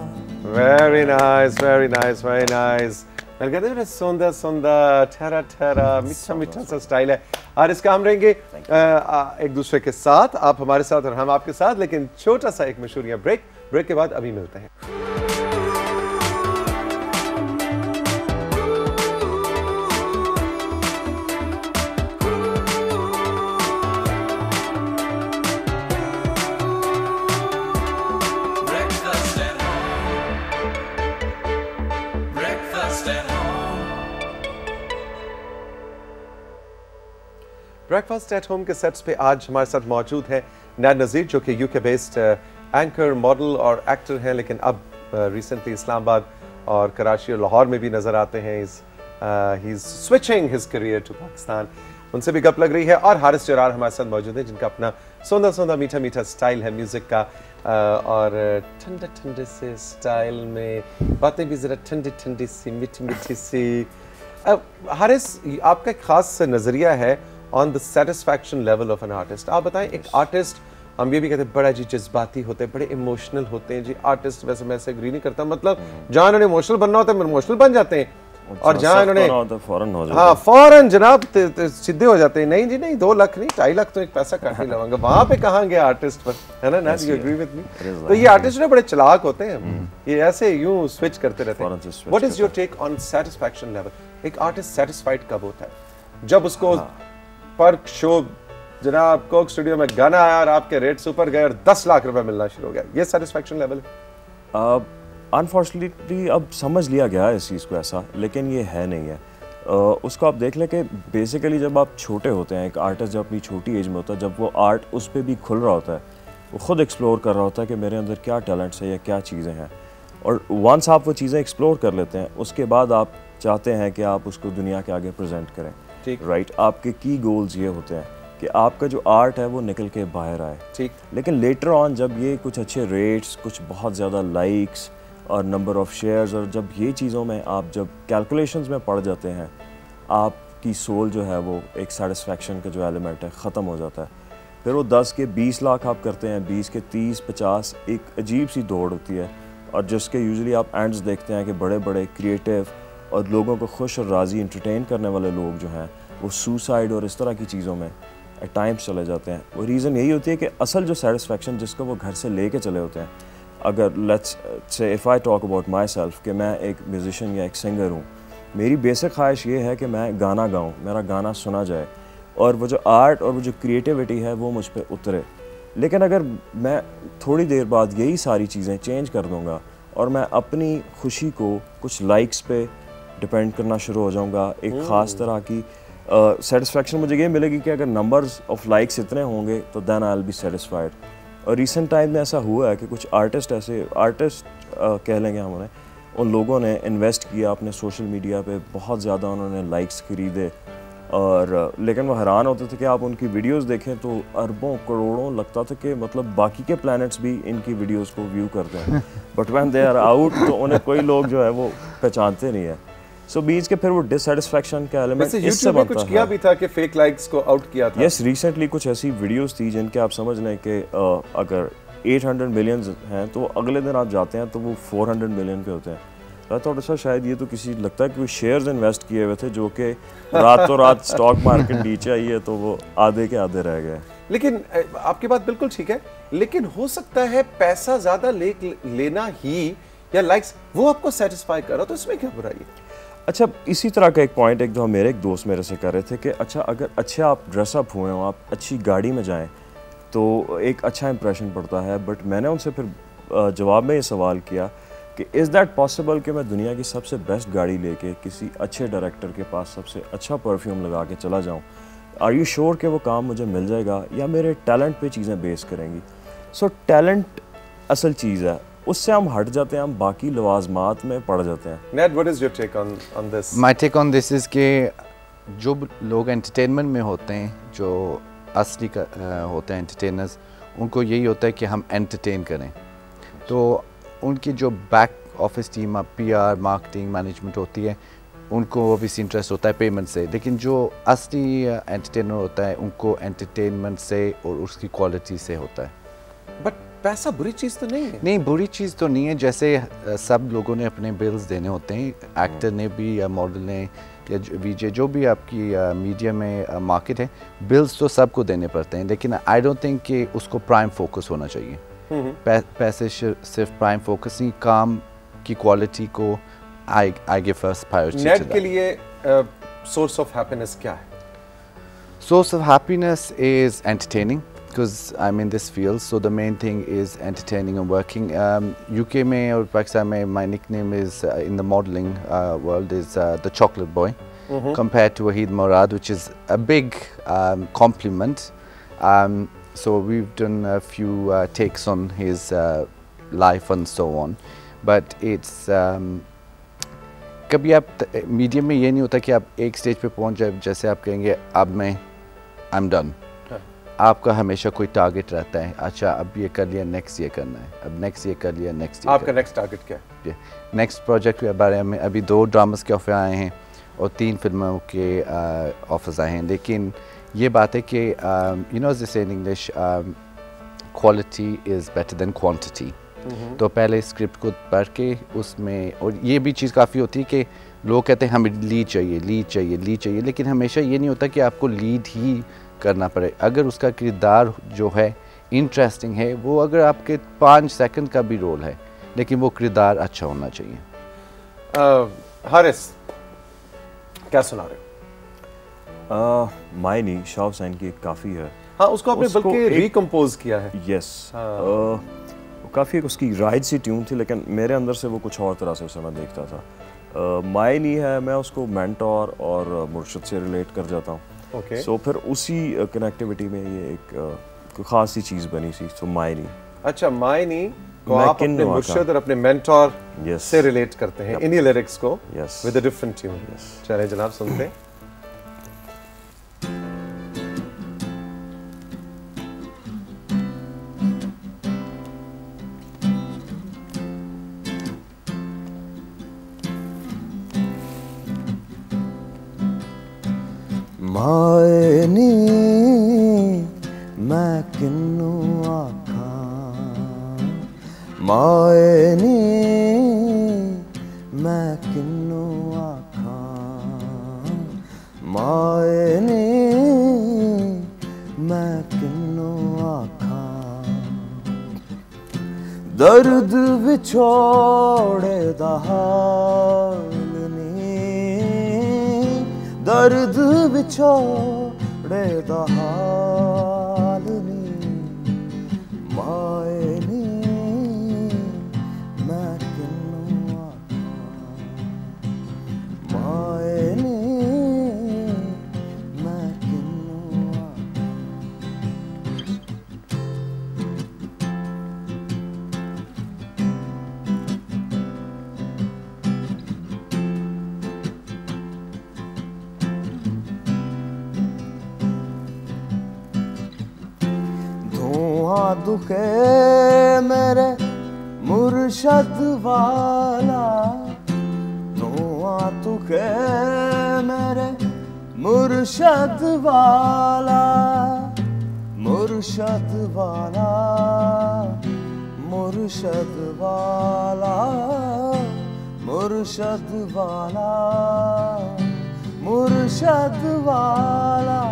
Very nice, very nice, very nice. मैं कहते हैं सौंदा सौंदा, ठहरा ठहरा, मीठा मीठा सा स्टाइल है। और इसका हम रहेंगे एक दूसरे के साथ, आप हमारे साथ और हम आपके साथ, लेकिन छोटा सा एक मशहूरिया ब्रेक। ब्रेक के बाद अभी मिलते हैं। ब्रेकफास्ट एट होम के सेट्स पे आज हमारे साथ मौजूद है नैद नज़ीर, जो कि यूके बेस्ड एंकर, मॉडल और एक्टर हैं, लेकिन अब रिसेंटली इस्लामाबाद और कराची और लाहौर में भी नज़र आते हैं। He is switching his career to Pakistan. उनसे भी गप लग रही है। और हारिस जरार हमारे साथ मौजूद है जिनका अपना सौंदा सौंदा मीठा मीठा स्टाइल है म्यूज़िक का, और ठंडे ठंडे से स्टाइल में बातें भी ज़रा ठंडी ठंडी सी, मीठी मीठी सी। हारिस, आपका एक ख़ास नज़रिया है on the satisfaction level of an artist. आप बताएं, एक आर्टिस्ट, हम ये भी कहते हैं बड़ा जी जज्बाती होते हैं, बड़े इमोशनल होते हैं जी आर्टिस्ट। वैसे मैं ऐसे एग्री नहीं करता, मतलब जहाँ उन्होंने इमोशनल बनना होता है इमोशनल बन जाते हैं, और जहाँ इन्होंने फौरन हो जाता हाँ फौरन जनाब सीधे हो जाते हैं, नहीं जी नहीं 2 लाख नहीं 2.5 लाख तो एक पैसा काट ही लवांगा। वहाँ पे कहाँ गया आर्टिस्ट पर, है ना? You agree with me? तो ये आर्टिस्ट बड़े चालाक होते हैं, ये ऐसे यूं स्विच करते रहते हैं। What is your take on satisfaction level? एक आर्टिस्ट सेटिस्फाइड कब होता है? जब उसको पर शो जनाब कोक स्टूडियो में गाना आया और आपके रेट्स ऊपर गए और 10 लाख रुपए मिलना शुरू हो गया, ये सेटिस्फैक्शन लेवल है? अनफॉर्चुनेटली अब समझ लिया गया है इस चीज़ को ऐसा, लेकिन ये है नहीं है। उसको आप देख लें कि बेसिकली जब आप छोटे होते हैं, एक आर्टिस्ट जब अपनी छोटी एज में होता है, जब वो आर्ट उस पर भी खुल रहा होता है, वो खुद एक्सप्लोर कर रहा होता है कि मेरे अंदर क्या टैलेंट्स है या क्या चीज़ें हैं, और वंस आप वो चीज़ें एक्सप्लोर कर लेते हैं उसके बाद आप चाहते हैं कि आप उसको दुनिया के आगे प्रेजेंट करें। ठीक राइट, आपके की गोल्स ये होते हैं कि आपका जो आर्ट है वो निकल के बाहर आए। ठीक, लेकिन लेटर ऑन जब ये कुछ अच्छे रेट्स, कुछ बहुत ज़्यादा लाइक्स और नंबर ऑफ़ शेयर्स, और जब ये चीज़ों में आप जब कैलकुलेशंस में पड़ जाते हैं, आपकी सोल जो है वो एक सेटिस्फैक्शन का जो एलिमेंट है ख़त्म हो जाता है। फिर वो 10 के 20 लाख आप करते हैं, 20 के 30, 50, एक अजीब सी दौड़ होती है, और जिसके यूजुअली आप एंड्स देखते हैं कि बड़े बड़े क्रिएटिव और लोगों को खुश और राज़ी इंटरटेन करने वाले लोग जो हैं वो सुसाइड और इस तरह की चीज़ों में एट टाइम्स चले जाते हैं। वो रीज़न यही होती है कि असल जो सेटिस्फैक्शन जिसको वो घर से लेके चले होते हैं, अगर let's say if I talk about my self कि मैं एक म्यूजिशियन या एक सिंगर हूँ, मेरी बेसिक ख्वाहिश ये है कि मैं गाना गाऊँ, मेरा गाना सुना जाए, और वो जो आर्ट और वो जो क्रिएटिविटी है वो मुझ पर उतरे। लेकिन अगर मैं थोड़ी देर बाद यही सारी चीज़ें चेंज कर दूँगा और मैं अपनी खुशी को कुछ लाइक्स पे डिपेंड करना शुरू हो जाऊँगा, एक ख़ास तरह की सेटिस्फैक्शन मुझे ये मिलेगी कि अगर नंबर्स ऑफ लाइक्स इतने होंगे तो then I will be satisfied. और रिसेंट टाइम में ऐसा हुआ है कि कुछ आर्टिस्ट कह लेंगे हम उन्हें, उन लोगों ने इन्वेस्ट किया अपने सोशल मीडिया पे, बहुत ज़्यादा उन्होंने लाइक्स खरीदे, और लेकिन वो हैरान होते थे कि आप उनकी वीडियोस देखें तो अरबों करोड़ों, लगता था कि मतलब बाकी के प्लैनेट्स भी इनकी वीडियोस को व्यू करते हैं, but when they are out तो उन्हें कोई लोग जो है वो पहचानते नहीं है। सो बीच के फिर वो डिससेटिस्फैक्शन का एलिमेंट इससे बनता है। कुछ किया भी था कि फेक लाइक्स को आउट किया था। यस, रिसेंटली कुछ ऐसी वीडियोस थी जिनके आप समझ लें कि अगर 800 मिलियंस हैं तो अगले दिन आप जाते हैं तो वो 400 मिलियन पे होते हैं। थोड़ा सा शायद ये तो किसी लगता है कि वो शेयर्स इन्वेस्ट किए हुए थे जो कि रातों रात स्टॉक मार्केट नीचे आई है तो वो आधे के आधे रह गए। लेकिन आपकी बात बिल्कुल ठीक है, लेकिन हो सकता है पैसा ज्यादा लेना ही या लाइक्स वो आपको सेटिस्फाई कर रहा, तो इसमें क्या बुराई है? अच्छा, इसी तरह का एक पॉइंट एक जो मेरे एक दोस्त मेरे से कर रहे थे कि अच्छा अगर अच्छे आप ड्रेसअप हुए हो, आप अच्छी गाड़ी में जाएं तो एक अच्छा इंप्रेशन पड़ता है, बट मैंने उनसे फिर जवाब में ये सवाल किया कि इज़ दैट पॉसिबल कि मैं दुनिया की सबसे बेस्ट गाड़ी लेके किसी अच्छे डायरेक्टर के पास सबसे अच्छा परफ्यूम लगा के चला जाऊँ, आर यू श्योर कि वो काम मुझे मिल जाएगा या मेरे टैलेंट पे चीज़ें बेस करेंगी? सो टैलेंट असल चीज़ है, उससे हम हट जाते हैं, हम बाकी लवाजमात में पड़ जाते हैं। Ned, what is your take on this? My take on this is कि जो लोग एंटरटेनमेंट में होते हैं, जो असली होते हैं एंटरटेनर्स, उनको यही होता है कि हम एंटरटेन करें, तो उनकी जो back office team, PR, marketing, management होती है, उनको ऑब्वियसली इंटरेस्ट होता है पेमेंट से, लेकिन जो असली एंटरटेनर होता है उनको एंटरटेनमेंट से और उसकी क्वालिटी से होता है। बट पैसा बुरी चीज़ तो नहीं है? नहीं, बुरी चीज़ तो नहीं है। जैसे सब लोगों ने अपने बिल्स देने होते हैं, एक्टर ने भी या मॉडल ने या VJ जो भी आपकी मीडिया में मार्केट है, बिल्स तो सबको देने पड़ते हैं, लेकिन आई डोंट थिंक कि उसको प्राइम फोकस होना चाहिए। पैसे सिर्फ प्राइम फोकस नहीं, काम की क्वालिटी को I give first priority. Net के लिए सोर्स ऑफ हैप्पीनेस क्या है? Source of happiness is entertaining because I'm in this field, so the main thing is entertaining and working. UK में और पाकिस्तान में my nickname is in the modeling world is the chocolate boy, compared to Wahid Murad, which is a big compliment. So we've done a few takes on his life and so on, but it's कभी आप media में ये नहीं होता कि आप एक stage पे पहुंच जाए, जैसे आप कहेंगे अब मैं I'm done. आपका हमेशा कोई टारगेट रहता है, अच्छा अब ये कर लिया, नेक्स्ट ये करना है, अब नेक्स्ट ये कर लिया, नेक्स्ट। आपका नेक्स्ट टारगेट क्या है? नेक्स्ट प्रोजेक्ट के बारे में अभी 2 ड्रामास के ऑफर आए हैं और 3 फिल्मों के ऑफर्स आए हैं, लेकिन ये बात है कि you know this in English, quality is better than quantity. तो पहले स्क्रिप्ट को पढ़ के उसमें, और ये भी चीज़ काफ़ी होती है कि लोग कहते हैं हमें लीड चाहिए, लीड चाहिए, लीड चाहिए, लेकिन हमेशा ये नहीं होता कि आपको लीड ही करना पड़े। अगर उसका किरदार जो है इंटरेस्टिंग है, वो अगर आपके 5 सेकंड का भी रोल है, लेकिन वो किरदार अच्छा होना चाहिए। हारिस, क्या सुना रहे हो? मायनी शाह हुसैन की काफ़ी है। हाँ, उसको आपने बल्कि रिकम्पोज किया है। यस, काफ़ी उसकी राइट सी ट्यून थी, लेकिन मेरे अंदर से वो कुछ और तरह से उसे मैं देखता था। मायनी है, मैं उसको मेंटोर और मुर्शिद से रिलेट कर जाता हूँ। ओके। सो फिर उसी कनेक्टिविटी में ये एक ख़ास सी चीज़ बनी थी। सो मायनी। अच्छा, मायनी को आप अपने मुर्शिद और अपने मेंटोर से रिलेट करते हैं इन्हीं लिरिक्स को विद अ डिफरेंट ट्यून। चलिए जनाब, सुनते हैं। मायनी मैं किन्नू आखा, मायनी मैं किन्नू आखा, मायनी मैं किन्नू आखा, दर्द विछोड़े दा हाल दर्द विछोड़े दा हाल नी, मायनी मैं किन्नू आखा, मायनी मैं किन्नू आखा। दुखे मेरे मुर्शद वाला, धुआं दुखे मेरे मुर्शद वाला, मुर्शद वाला, मुर्शद वाला, मुर्शद वाला, मुर्शद वाला,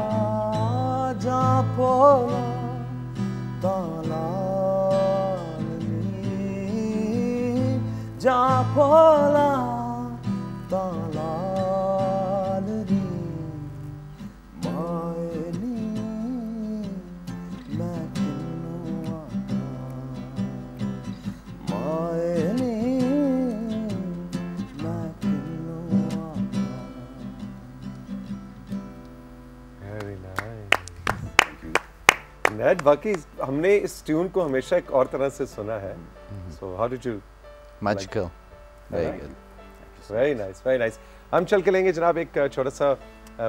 जा पोला जा पोला तालाल री, मायनी मैं किन्नू आखा, मायनी मैं किन्नू आखा। Very nice. नेड, बाकी हमने इस ट्यून को हमेशा एक और तरह से सुना है। So how did you? Magical. Very good. Very nice, very nice. हम चल के लेंगे जनाब एक छोटा सा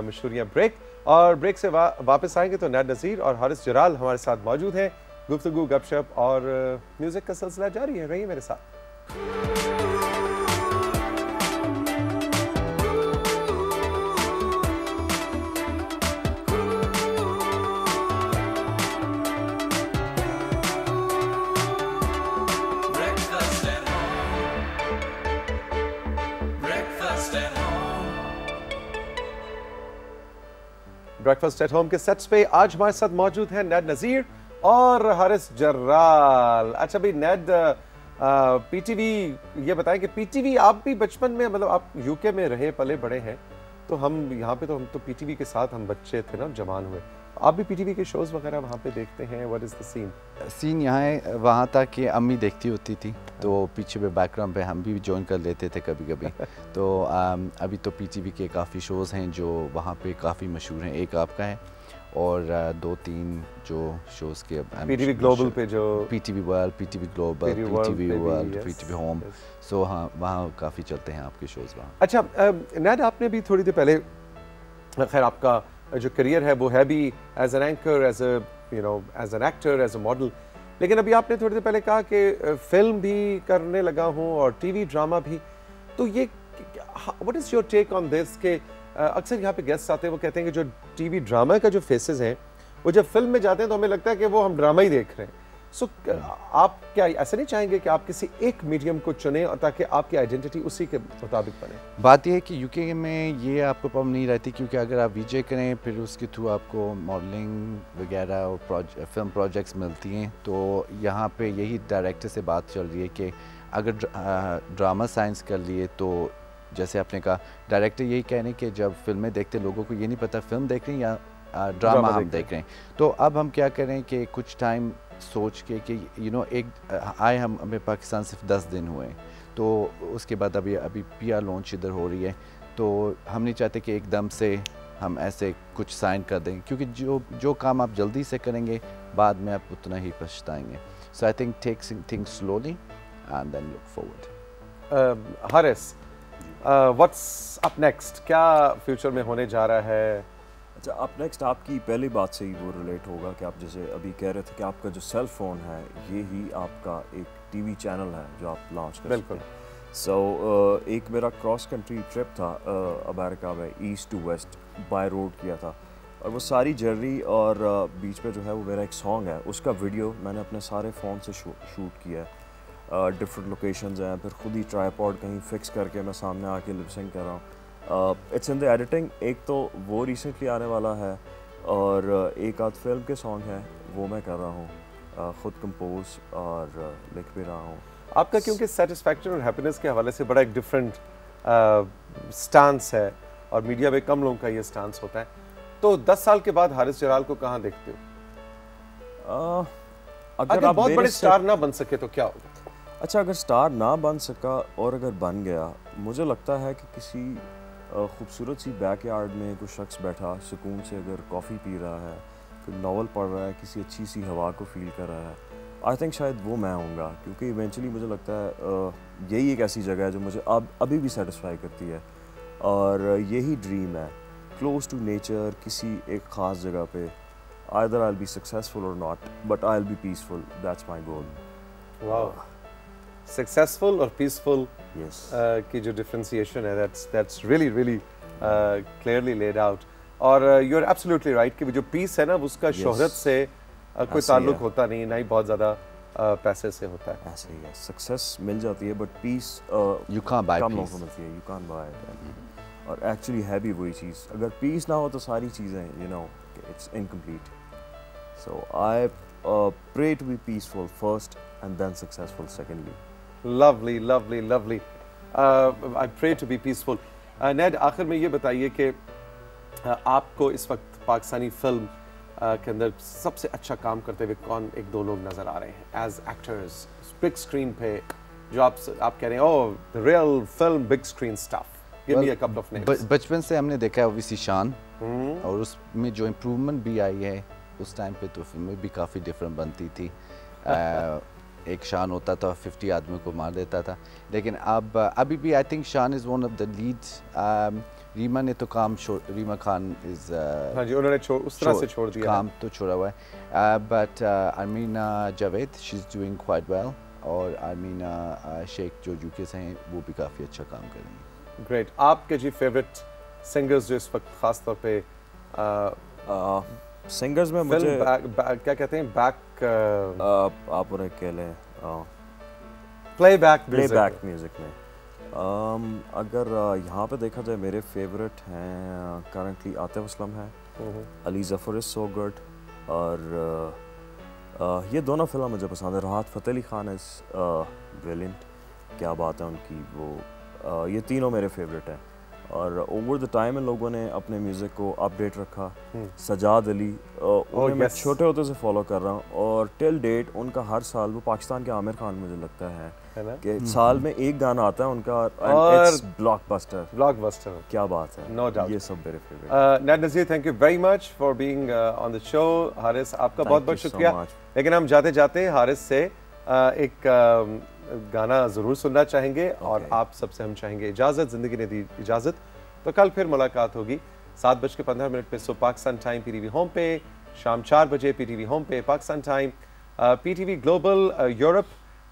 मशहूरिया ब्रेक, और ब्रेक से वापस आएंगे तो नेड नज़ीर और हारिस जराल हमारे साथ मौजूद हैं। गुफ्तगू, गपशप और म्यूजिक का सिलसिला जारी है, रहिए मेरे साथ। ब्रेकफास्ट एट होम के सेट्स पे आज हमारे साथ मौजूद हैं नेड नज़ीर और हारिस जर्राल। अच्छा भाई नेड, पीटीवी, ये बताएं कि पीटीवी आप भी बचपन में, मतलब आप यूके में रहे पले बड़े हैं, तो हम यहाँ पे तो हम तो पीटीवी के साथ हम बच्चे थे ना, जवान हुए। आप भी पीटीवी के शोज वगैरह वहाँ पे देखते हैं? What is the scene? Scene यहाँ है, वहाँ तक कि अम्मी देखती होती थी, तो पीछे पे बैकग्राउंड पे हम भी ज्वाइन कर लेते थे कभी कभी। तो अभी तो पीटीवी के काफ़ी शोज़ हैं जो वहाँ पे काफ़ी मशहूर हैं। एक आपका है और 2-3 जो शोज़ के पीटीवी ग्लोबल पे, जो PTV world, PTV global, PTV world, PTV home. So हाँ, वहाँ काफ़ी चलते हैं आपके शोज़ वहाँ। अच्छा नेड, आपने भी थोड़ी देर पहले, खैर आपका जो करियर है वो है भी as an anchor, as a you know as an actor, as a model, लेकिन अभी आपने थोड़ी देर पहले कहा कि फिल्म भी करने लगा हूँ और टीवी ड्रामा भी। तो ये what is your take on this? के अक्सर यहाँ पे गेस्ट आते हैं, वो कहते हैं कि जो टीवी ड्रामा का जो फेसेस हैं वो जब फिल्म में जाते हैं तो हमें लगता है कि वो हम ड्रामा ही देख रहे हैं। सो आप क्या ऐसा नहीं चाहेंगे कि आप किसी एक मीडियम को चुनें और ताकि आपकी आइडेंटिटी उसी के मुताबिक बने? बात यह है कि यूके में ये आपको प्रॉब्लम नहीं रहती, क्योंकि अगर आप वीजे करें फिर उसके थ्रू आपको मॉडलिंग वगैरह और फिल्म प्रोजेक्ट्स मिलती हैं। तो यहाँ पे यही डायरेक्टर से बात चल रही है कि अगर ड्रामा साइंस कर लिए तो जैसे आपने कहा, डायरेक्टर यही कह रहे हैं कि जब फिल्में देखते लोगों को ये नहीं पता फिल्म देख रहे हैं या ड्रामा हम देख रहे हैं। तो अब हम क्या करें कि कुछ टाइम सोच के कि एक आए हम हमें पाकिस्तान सिर्फ 10 दिन हुए, तो उसके बाद अभी PR लॉन्च इधर हो रही है, तो हम नहीं चाहते कि एकदम से हम ऐसे कुछ साइन कर दें, क्योंकि जो काम आप जल्दी से करेंगे बाद में आप उतना ही पछताएंगे। So I think take things slowly and then look forward. Haris, what's up next? क्या फ्यूचर में होने जा रहा है? अच्छा, अप नेक्स्ट आपकी पहली बात से ही वो रिलेट होगा कि आप जैसे अभी कह रहे थे कि आपका जो सेल फ़ोन है ये ही आपका एक TV चैनल है जो आप लॉन्च कर सकते हैं। सो एक मेरा क्रॉस कंट्री ट्रिप था अमेरिका में, east to west by road किया था, और वो सारी जर्नी और बीच में जो है वो मेरा एक सॉन्ग है, उसका वीडियो मैंने अपने सारे फ़ोन से शूट किया है। डिफरेंट लोकेशंस हैं, फिर खुद ही ट्राईपॉड कहीं फिक्स करके मैं सामने आके लिपसिंग कर रहा हूँ। It's in the editing. एक तो वो रिसेंटली आने वाला है और एक आध फिल्म के सॉन्ग है वो मैं कर रहा हूँ, ख़ुद कंपोज और लिख भी रहा हूँ। आपका क्योंकि सेटिस्फैक्शन और हैप्पीनेस के हवाले से बड़ा एक डिफरेंट स्टांस है और मीडिया में कम लोगों का ये स्टांस होता है, तो 10 साल के बाद हारिस जलाल को कहाँ देखते हो? अगर आप बहुत बड़े स्टार ना बन सके तो क्या होगा? अच्छा, अगर स्टार ना बन सका और अगर बन गया, मुझे लगता है कि किसी खूबसूरत सी बैकयार्ड में कोई शख्स बैठा सुकून से अगर कॉफ़ी पी रहा है, कोई नावल पढ़ रहा है, किसी अच्छी सी हवा को फील कर रहा है, आई थिंक शायद वो मैं होऊंगा, क्योंकि इवेंचुअली मुझे लगता है यही एक ऐसी जगह है जो मुझे अभी भी सेटिस्फाई करती है, और यही ड्रीम है, क्लोज टू नेचर, किसी एक ख़ास जगह पे। Either I'll be successful or not, but I'll be peaceful. That's my goal. Wow. Successful or peaceful? Yes. की जो differentiation है, that's really clearly laid out. और you're absolutely right कि जो peace है ना, उसका शोहरत से कोई ताल्लुक होता नहीं, ना ही बहुत ज़्यादा पैसे से होता है। ऐसे ही है, सक्सेस मिल जाती है, but peace you can't buy come peace. लोगों को मिलती है, you can't buy it. और एक्चुअली है भी वही चीज़, अगर peace ना हो तो सारी चीज़ें it's incomplete. So I pray to be peaceful first and then successful secondly. Lovely. I pray to be peaceful. नेड, आखिर में ये बताइए कि आपको इस वक्त पाकिस्तानी फिल्म के अंदर सबसे अच्छा काम करते हुए कौन एक दो लोग नजर आ रहे हैं एज एक्टर्स बिग स्क्रीन पे, जो आप कह रहे हैं ओह the real film big screen stuff? Give me a couple of names. बचपन से हमने देखा है ऑब्वियसली शान, और उसमें जो इम्प्रूवमेंट भी आई है, उस टाइम पे तो फिल्में भी काफ़ी डिफरेंट बनती थी। एक शान होता था 50 आदमियों को मार देता था, लेकिन अब अभी भी I think Shaan is one of the leads. Reema ने तो काम रीमा खान इज़ हाँ जी, उन्होंने उस तरह से छोड़ दिया, काम तो छोड़ा हुआ है, but Amina Javed she is doing quite well, और अमीना शेख जो यूके से हैं वो भी काफ़ी अच्छा काम कर रही हैं। ग्रेट। आपके जी फेवरेट सिंगर्स जो इस वक्त खास तौर पे सिंगर्स में मुझे क्या कहते हैं, बैक आप उन्हें कह लें प्लेबैक म्यूजिक में, अगर यहाँ पे देखा जाए मेरे फेवरेट हैं करंटली आतिफ असलम है, Ali Zafar is so good, और ये दोनों फिल्म मुझे पसंद है। राहत फ़तेह अली खान इज़ ब्रिलियंट, क्या बात है उनकी, वो ये तीनों मेरे फेवरेट हैं। और ओवर द टाइम इन लोगों ने अपने म्यूज़िक को अपडेट रखा। सजाद अली उन्हें मैं छोटे होते से फॉलो कर रहा हूँ, और टिल डेट उनका हर साल, वो पाकिस्तान के आमिर खान मुझे लगता है कि साल में एक गाना आता है उनका, और इट्स ब्लॉकबस्टर। क्या बात है, नो डाउट, ये सब मेरे favourite. Ned Nazir, thank you very much for being on the show. Haris, आपका बहुत बहुत शुक्रिया। लेकिन हम जाते जाते हारिस से एक गाना ज़रूर सुनना चाहेंगे, और आप सबसे हम चाहेंगे इजाज़त, ज़िंदगी ने दी इजाज़त। तो कल फिर मुलाकात होगी 7:15 पे सो पाकिस्तान टाइम PTV होम पे, शाम 4 बजे PTV होम पे Pakistan time, PTV global Europe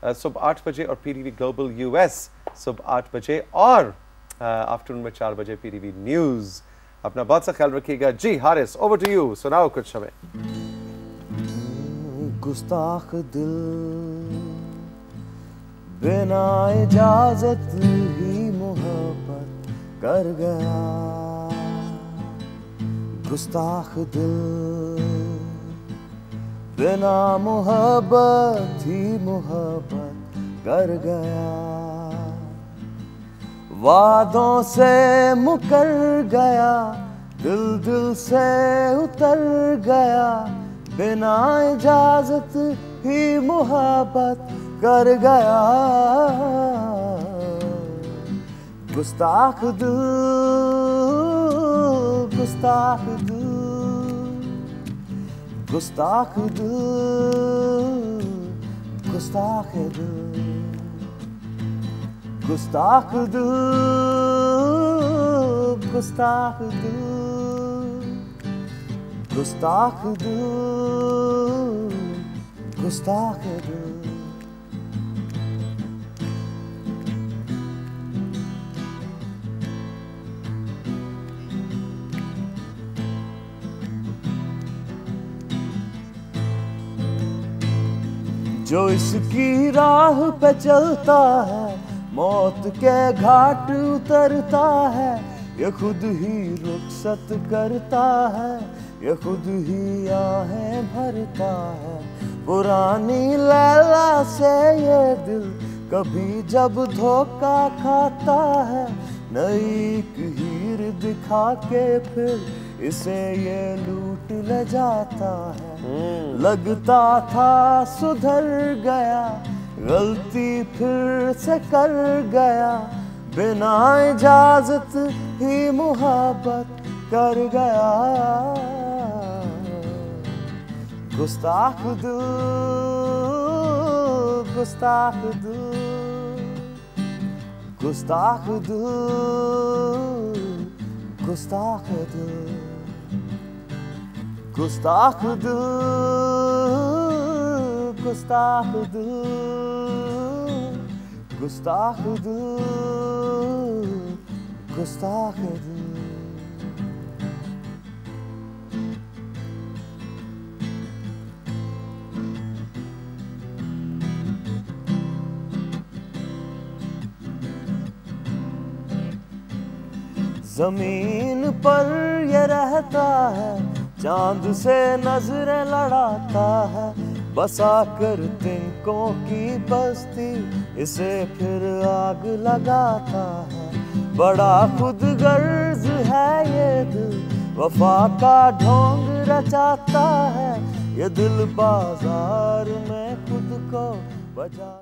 सुबह 8 बजे, और PTV ग्लोबल US सुबह 8 बजे, और आफ्टरनून में 4 बजे PTV न्यूज़। अपना बहुत सा ख्याल रखिएगा। जी हारिस, ओवर टू यू, सुनाओ कुछ हमें। गुस्ताख दिल बिना इजाजत ही मोहब्बत कर गया। गुस्ताख दिल बिना मोहब्बत ही मोहब्बत कर गया। वादों से मुकर गया, दिल दिल से उतर गया, बिना इजाजत ही मोहब्बत कर गया। गुस्ताख दिल, गुस्ताख दिल, गुस्ताख दिल, गुस्ताख दिल, गुस्ताख दिल, गुस्ताख दिल, गुस्ताख दिल, गुस्ताख दिल। जो इसकी राह पे चलता है, मौत के घाट उतरता है, ये खुद ही रुखसत करता है, ये खुद ही आहें भरता है। पुरानी लैला से ये दिल कभी जब धोखा खाता है, नई हीर दिखा के फिर इसे ये लूट ले जाता है। लगता था सुधर गया, गलती फिर से कर गया, बिना इजाजत ही मोहब्बत कर गया। गुस्ताख दिल, गुस्ताख दिल, गुस्ताख दिल, गुस्ताख दिल, गुस्ताख दिल, गुस्ताख दिल, गुस्ताख दिल, गुस्ताख दिल। जमीन पर ये रहता है, चांद से नजरें लड़ाता है, बसा कर तिनकों की बस्ती इसे फिर आग लगाता है। बड़ा खुदगर्ज है ये दिल, वफा का ढोंग रचाता है, ये दिल बाजार में खुद को बचा